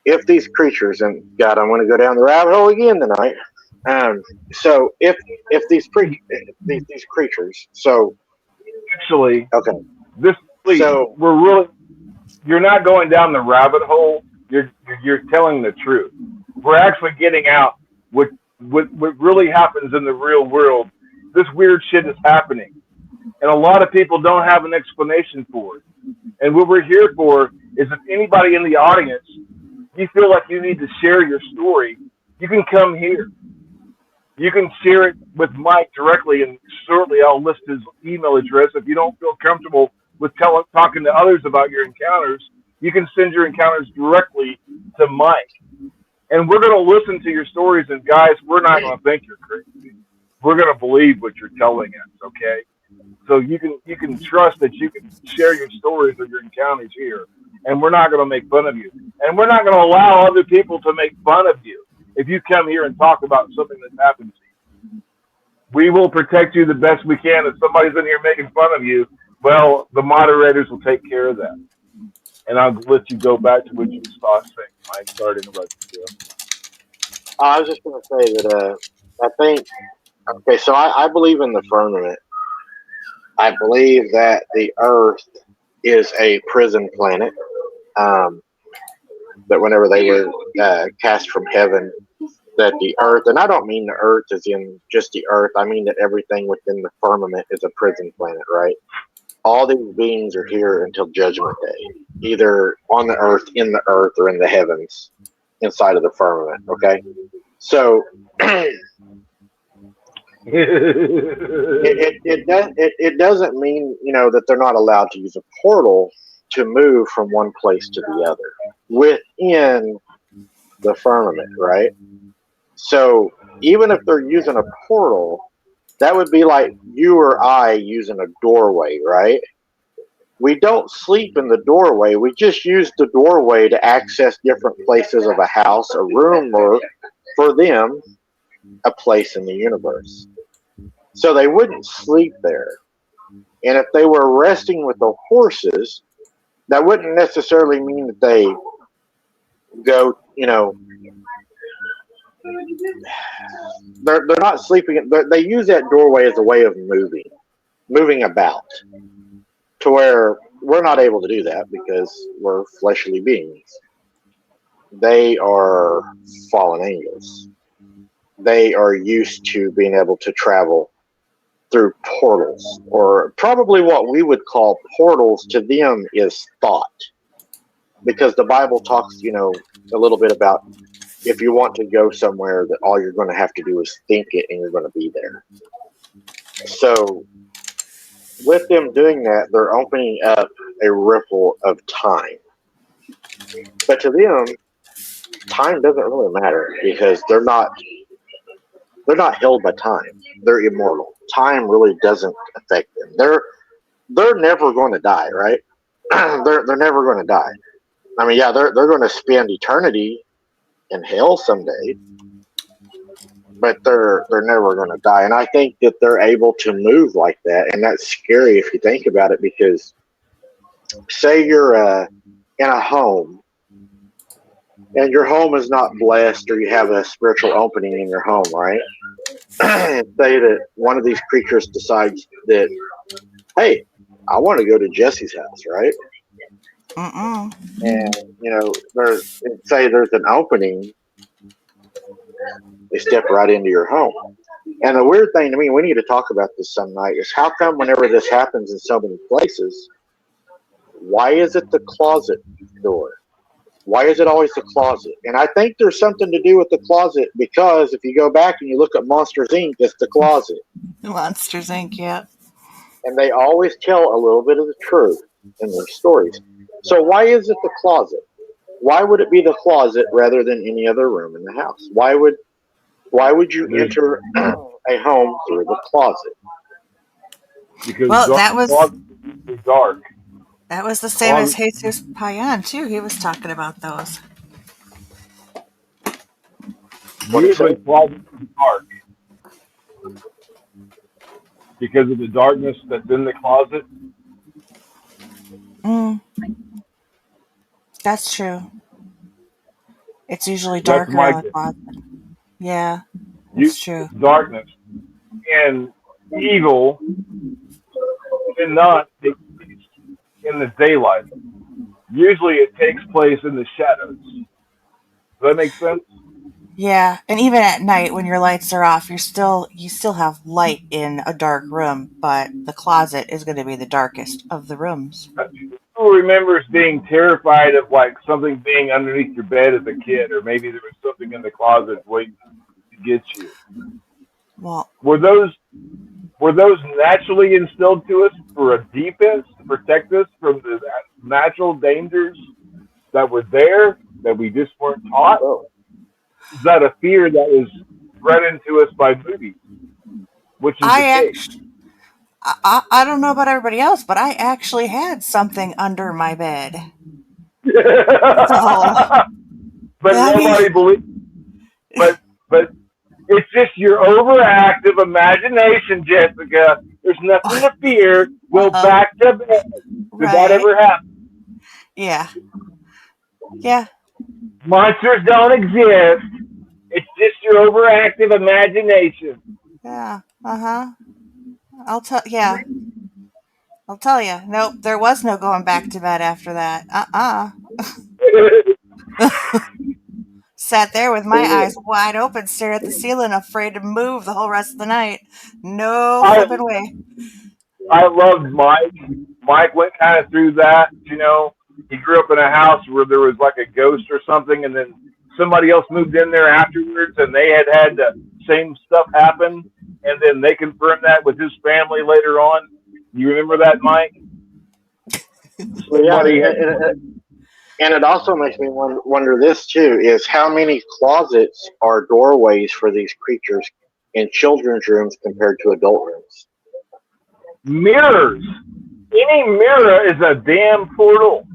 if these creatures, and God, I'm going to go down the rabbit hole again tonight. So if these creatures, so actually, okay, so you're not going down the rabbit hole. You're telling the truth. We're actually getting out what really happens in the real world. This weird shit is happening, and a lot of people don't have an explanation for it. And what we're here for is if anybody in the audience, you feel like you need to share your story, you can come here. You can share it with Mike directly, and shortly I'll list his email address. If you don't feel comfortable with talking to others about your encounters, you can send your encounters directly to Mike. And we're going to listen to your stories, and guys, we're not going to think you're crazy. We're going to believe what you're telling us, okay? So you can trust that you can share your stories of your encounters here, and we're not going to make fun of you. And we're not going to allow other people to make fun of you if you come here and talk about something that's happened to you. We will protect you the best we can. If somebody's in here making fun of you, well, the moderators will take care of that. And I'll let you go back to what you were saying, Mike. Sorry to interrupt you. I was just going to say that I think, okay, so I believe in the firmament. I believe that the Earth is a prison planet. that whenever they were cast from heaven, that the earth, and I don't mean the earth as in just the earth, I mean that everything within the firmament is a prison planet, right? All these beings are here until Judgment Day, either on the earth, or in the heavens, inside of the firmament. Okay, so it doesn't mean that they're not allowed to use a portal to move from one place to the other within the firmament, right? So even if they're using a portal, that would be like you or I using a doorway, right? We don't sleep in the doorway. We just use the doorway to access different places of a house, a room, or for them, a place in the universe. So they wouldn't sleep there. And if they were resting with the horses, that wouldn't necessarily mean that they go, they're not sleeping. They use that doorway as a way of moving about, to where we're not able to do that because we're fleshly beings. They are fallen angels. They are used to being able to travel through portals, or probably what we would call portals to them is thought, because the Bible talks, a little bit about if you want to go somewhere, that all you're going to have to do is think it and you're going to be there. So with them doing that, they're opening up a ripple of time. But to them, time doesn't really matter because they're not held by time. They're immortal. Time really doesn't affect them. They're never going to die, right? they're never going to die. I mean, yeah, they're going to spend eternity in hell someday, but they're never going to die. And I think that they're able to move like that, and that's scary if you think about it. Because say you're in a home, and your home is not blessed, or you have a spiritual opening in your home, right? And say that one of these creatures decides that, hey, I want to go to Jesse's house, right? And say there's an opening, they step right into your home. And the weird thing to me, we need to talk about this some night, is how come whenever this happens in so many places, why is it the closet door? Why is it always the closet? And I think there's something to do with the closet, because if you go back and you look at Monsters Inc., it's the closet. Monsters Inc., yeah. And they always tell a little bit of the truth in their stories. So why is it the closet? Why would it be the closet rather than any other room in the house? Why would you enter a home through the closet? Because that was dark. That was the same as Jesus Payan too. He was talking about those. Usually closets are dark because of the darkness that's in the closet. That's true. It's usually darker in the closet. Yeah, that's true. Darkness and evil did not take place in the daylight. Usually it takes place in the shadows. Does that make sense? Yeah, and even at night when your lights are off, you still have light in a dark room, but the closet is going to be the darkest of the rooms. Who remembers being terrified of like something being underneath your bed as a kid, or maybe there was something in the closet waiting to get you? Well, were those naturally instilled to us for a defense to protect us from the natural dangers that were there that we just weren't taught? Is that a fear that was bred into us by movies? Which is the case? I don't know about everybody else, but I actually had something under my bed. But nobody believes. But it's just your overactive imagination, Jessica. There's nothing to fear. Go back to bed. Did that ever happen? Yeah. Yeah. Monsters don't exist. It's just your overactive imagination. Yeah. I'll tell you. Nope, there was no going back to bed after that. Sat there with my Yeah. eyes wide open, staring at the ceiling, afraid to move the whole rest of the night. No I flipping way. I loved Mike. Mike went kind of through that. He grew up in a house where there was like a ghost or something, and then somebody else moved in there afterwards, and they had the same stuff happen, and then they confirmed that with his family later on. You remember that, Mike? Well, yeah, Somebody had. and it also makes me wonder this too: is how many closets are doorways for these creatures in children's rooms compared to adult rooms? Mirrors. Any mirror is a damn portal.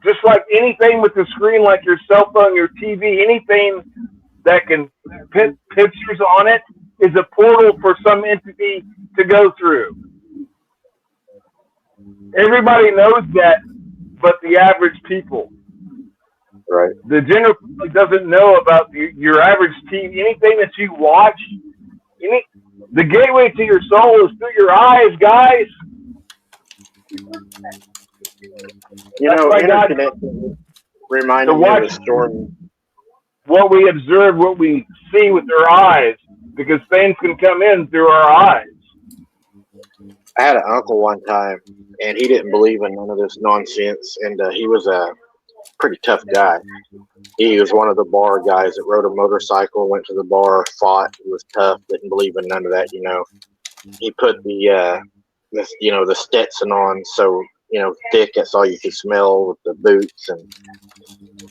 Just like anything with the screen, like your cell phone, your TV, anything that can put pictures on it is a portal for some entity to go through. Everybody knows that, but the average people, Right. the general public doesn't know about your average TV. Anything that you watch, the gateway to your soul is through your eyes, guys. That's why God Interconnection to reminded me of watch a story. what we observe, what we see with our eyes, because things can come in through our eyes. I had an uncle one time, and he didn't believe in none of this nonsense, and he was a pretty tough guy. He was one of the bar guys that rode a motorcycle, went to the bar, fought. He was tough, didn't believe in none of that. He put the Stetson on, so thick. That's all you could smell with the boots, and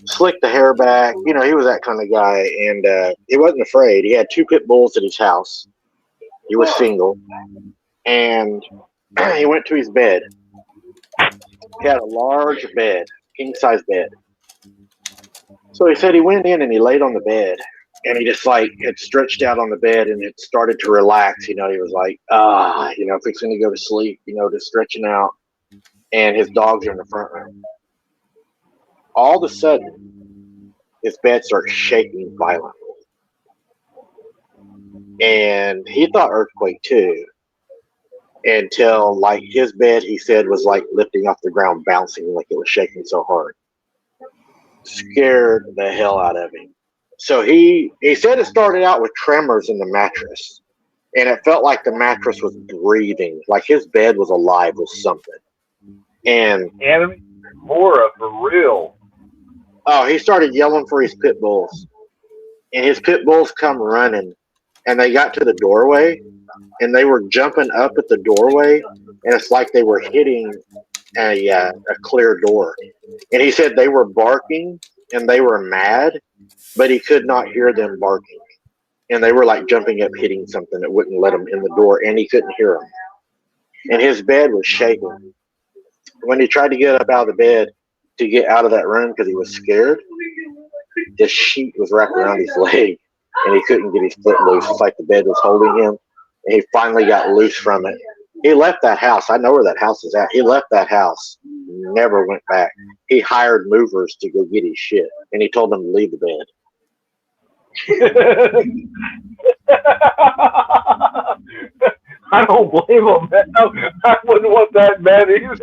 slicked the hair back. He was that kind of guy, and he wasn't afraid. He had two pit bulls at his house. He was single, and he went to his bed. He had a large bed, king size bed. So he said he went in and he laid on the bed, and he just like had stretched out on the bed and it started to relax. He was like, fixing to go to sleep, just stretching out. And his dogs are in the front room. All of a sudden, his bed starts shaking violently. And he thought earthquake too, until like his bed, he said, was like lifting off the ground, bouncing like it was shaking so hard. Scared the hell out of him. So he said it started out with tremors in the mattress, and it felt like the mattress was breathing, like his bed was alive with something. And Anime Mora for real. he started yelling for his pit bulls, and his pit bulls come running, and they got to the doorway, and they were jumping up at the doorway, and it's like they were hitting a clear door. And he said they were barking and they were mad, but he could not hear them barking. And they were like jumping up, hitting something that wouldn't let him in the door, and he couldn't hear them. And his bed was shaking. When he tried to get up out of the bed to get out of that room because he was scared, the sheet was wrapped around his leg, and he couldn't get his foot loose. It's like the bed was holding him, and he finally got loose from it. He left that house. I know where that house is at. He left that house, never went back. He hired movers to go get his shit, and he told them to leave the bed. I don't blame him, man. I wouldn't want that bad either.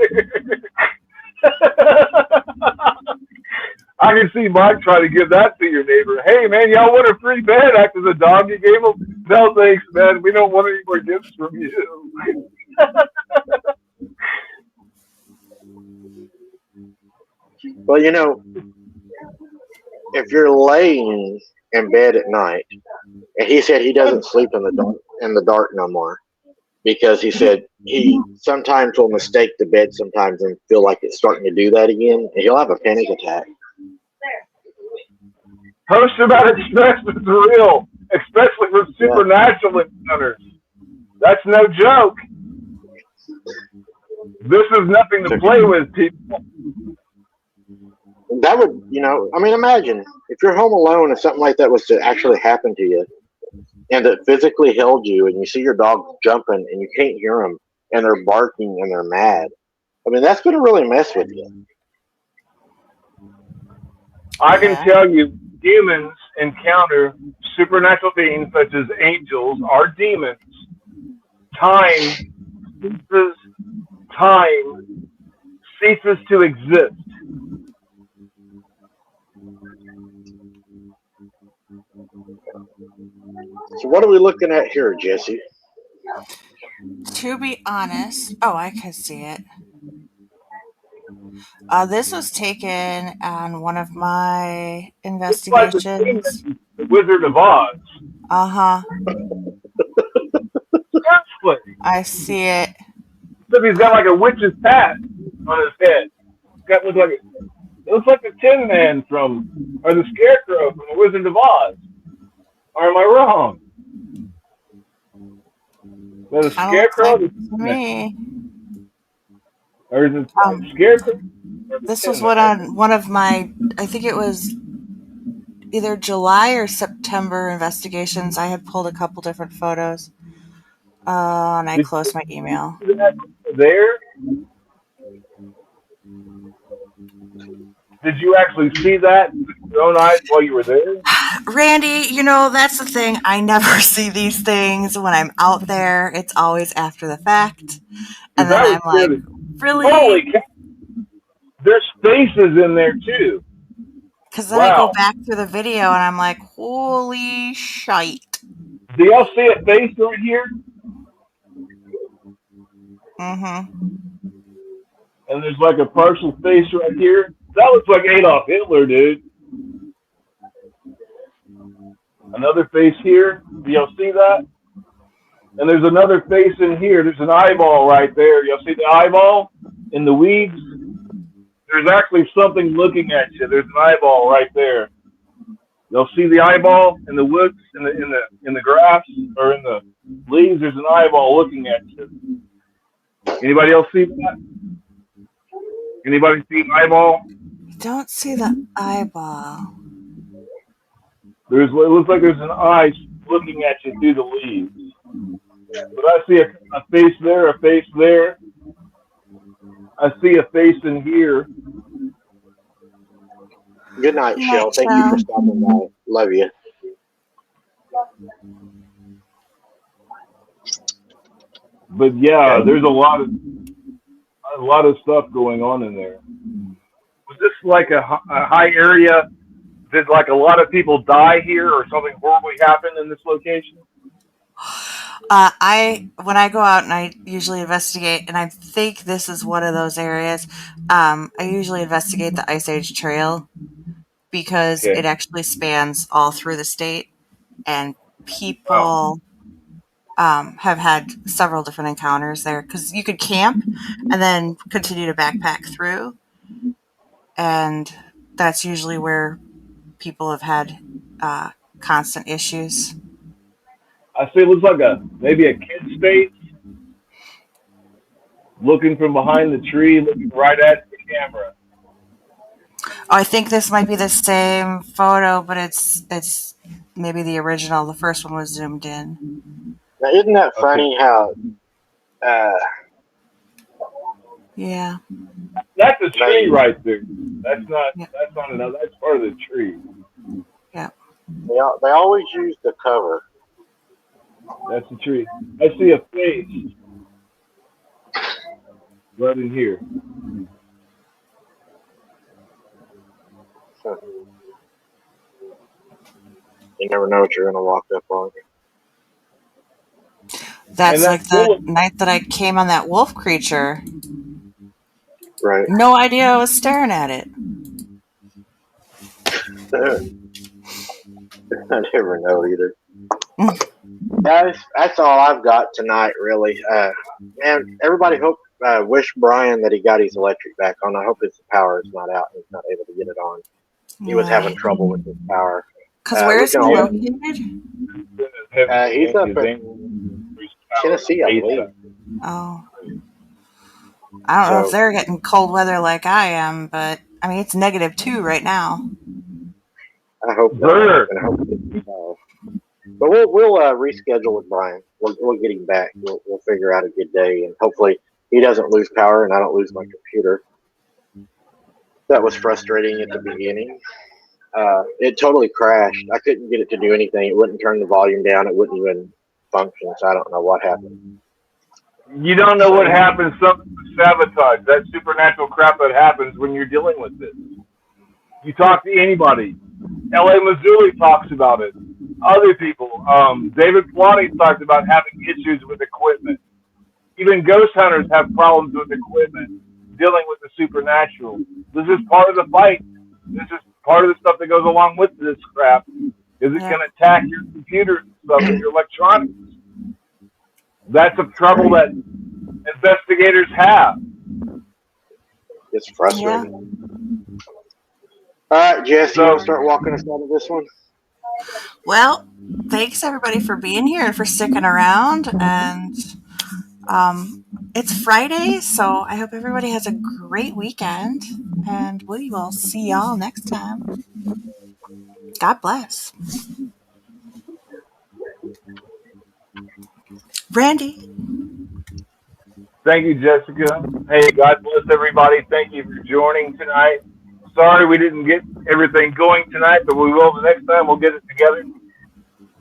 I can see Mike trying to give that to your neighbor. Hey, man, y'all want a free bed after the dog you gave him? No, thanks, man. We don't want any more gifts from you. Well, if you're laying in bed at night, and he said he doesn't sleep in the dark no more, because he said he sometimes will mistake the bed sometimes and feel like it's starting to do that again, and he'll have a panic attack. Post-traumatic stress is real, especially for supernatural encounters. That's no joke. This is nothing to play with, people. That would, imagine if you're home alone and something like that was to actually happen to you, and it physically held you, and you see your dog jumping and you can't hear them, and they're barking and they're mad. That's going to really mess with you. I can tell you, humans encounter supernatural beings such as angels or demons. Time ceases to exist. So what are we looking at here, Jesse? To be honest, oh, I can see it. This was taken on one of my It's like the Tin investigations. Man, the Wizard of Oz. Uh huh. Seriously. I see it. Except he's got like a witch's hat on his head. It looks like the Tin Man or the Scarecrow from the Wizard of Oz. Or am I wrong? Is that a Kind of looks Scarecrow like or the it to Tin Man? me. Or is it the Um, Scarecrow or the this was Tin what Man? on one of my, I think it was either July or September investigations. I had pulled a couple different photos. And I Did closed my you email. see that there? Did you actually see that with your own eyes while you were there? Randy, that's the thing. I never see these things when I'm out there. It's always after the fact. And Because then I was I'm like, scared. really? Holy cow! There's faces in there too. Because then I go Wow. back through the video and I'm like, holy shite. Do y'all see a face right here? Mm-hmm. And there's like a partial face right here. That looks like Adolf Hitler, dude. Another face here. Do y'all see that? And there's another face in here. There's an eyeball right there. Y'all see the eyeball in the weeds? There's actually something looking at you. There's an eyeball right there. You'll see the eyeball in the woods, in the grass, or in the leaves. There's an eyeball looking at you. Anybody else see that? Anybody see an eyeball? I don't see the eyeball. It looks like there's an eye looking at you through the leaves. But I see a face there, a face there. I see a face in here. Good night, Good Shell. night, Thank you for Shell. stopping by. Love you. But yeah, Okay. there's a lot of stuff going on in there. Was this like a high area? Did like a lot of people die here, or something horribly happen in this location? When I go out and I usually investigate, and I think this is one of those areas, I usually investigate the Ice Age Trail because Okay. it actually spans all through the state, and Wow. people have had several different encounters there because you could camp and then continue to backpack through, and that's usually where people have had constant issues. I see. It looks like maybe a kid's face looking from behind the tree, looking right at the camera. Oh, I think this might be the same photo, but it's maybe the original. The first one was zoomed in. Now, isn't that Okay. funny how uh, Yeah. That's a tree they, right there. That's not. Yep. That's not another. That's part of the tree. Yep. they always use the cover? That's the tree. I see a face right in here. Huh. You never know what you're going to walk up on. And That's that like the bullet. night that I came on that wolf creature. Right. No idea I was staring at it. I never know either. Guys, that's all I've got tonight, really. Man, everybody wish Brian that he got his electric back on. I hope his power is not out and he's not able to get it on. He was having Right. trouble with his power. Because where We is can he Yeah. always, located? he's up His in power Tennessee, I believe. ASAP. Oh. I don't know if So they're getting cold weather like I am, but I mean, it's -2 right now. I hope not. Brr. And I hope he gets solved. But we'll reschedule with Brian. We'll get him back. We'll figure out a good day, and hopefully he doesn't lose power and I don't lose my computer. That was frustrating at the beginning. It totally crashed. I couldn't get it to do anything. It wouldn't turn the volume down. It wouldn't even function. So I don't know what happened. You don't know what So happens. Something with sabotage. That supernatural crap that happens when you're dealing with this. You talk to anybody. L.A. Missouri talks about it. other people. David Pilates talked about having issues with equipment. Even ghost hunters have problems with equipment, dealing with the supernatural. This is part of the fight. This is part of the stuff that goes along with this crap. Is it Yeah. going to attack your computer and stuff and your electronics? That's a trouble that investigators have. It's Yeah. frustrating. All right, Jess, you want to start walking us out of this one? Well, thanks everybody for being here and for sticking around. And it's Friday, so I hope everybody has a great weekend. And we will see y'all next time. God bless. Randy. Thank you, Jessica. Hey, God bless everybody. Thank you for joining tonight. Sorry we didn't get everything going tonight, but we will the next time. We'll get it together.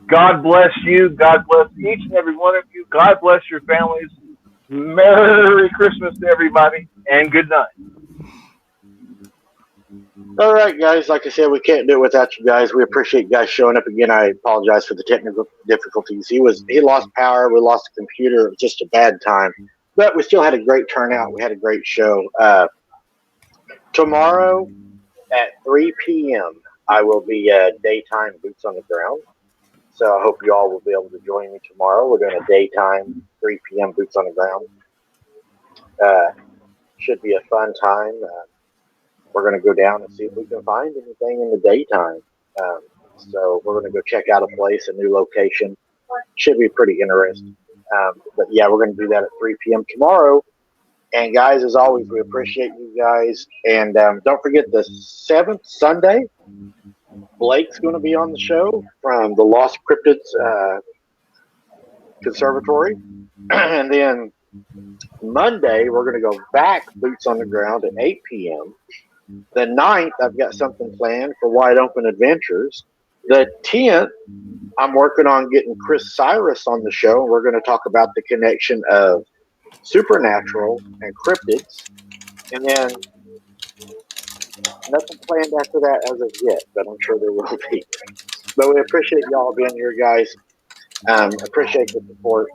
God bless you. God bless each and every one of you. God bless your families. Merry Christmas to everybody, and good night. All right, guys. Like I said, we can't do it without you guys. We appreciate you guys showing up again. I apologize for the technical difficulties. He lost power. We lost the computer. It was just a bad time, but we still had a great turnout. We had a great show. Tomorrow at 3 p.m., I will be daytime boots on the ground. So I hope you all will be able to join me tomorrow. We're doing a daytime 3 p.m. boots on the ground. Should be a fun time. We're going to go down and see if we can find anything in the daytime. So we're going to go check out a place, a new location. Should be pretty interesting. But yeah, we're going to do that at 3 p.m. tomorrow. And guys, as always, we appreciate you guys. And don't forget the 7th Sunday, Blake's going to be on the show from the Lost Cryptids Conservatory. And then Monday, we're going to go back boots on the ground at 8 p.m. The 9th, I've got something planned for Wide Open Adventures. The 10th, I'm working on getting Chris Cyrus on the show. We're going to talk about the connection of supernatural and cryptids. And then nothing planned after that as of yet, but I'm sure there will be. But we appreciate y'all being here, guys. Appreciate the support.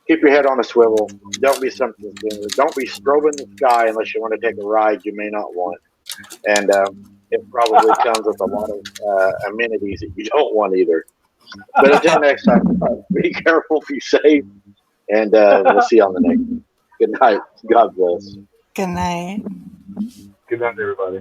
Keep your head on a swivel. Don't be something. Don't be strobing the sky unless you want to take a ride you may not want. And it probably comes with a lot of amenities that you don't want either. But until next time, be careful, be safe, and we'll see you on the next one. Good night. God bless. Good night. Good night, everybody.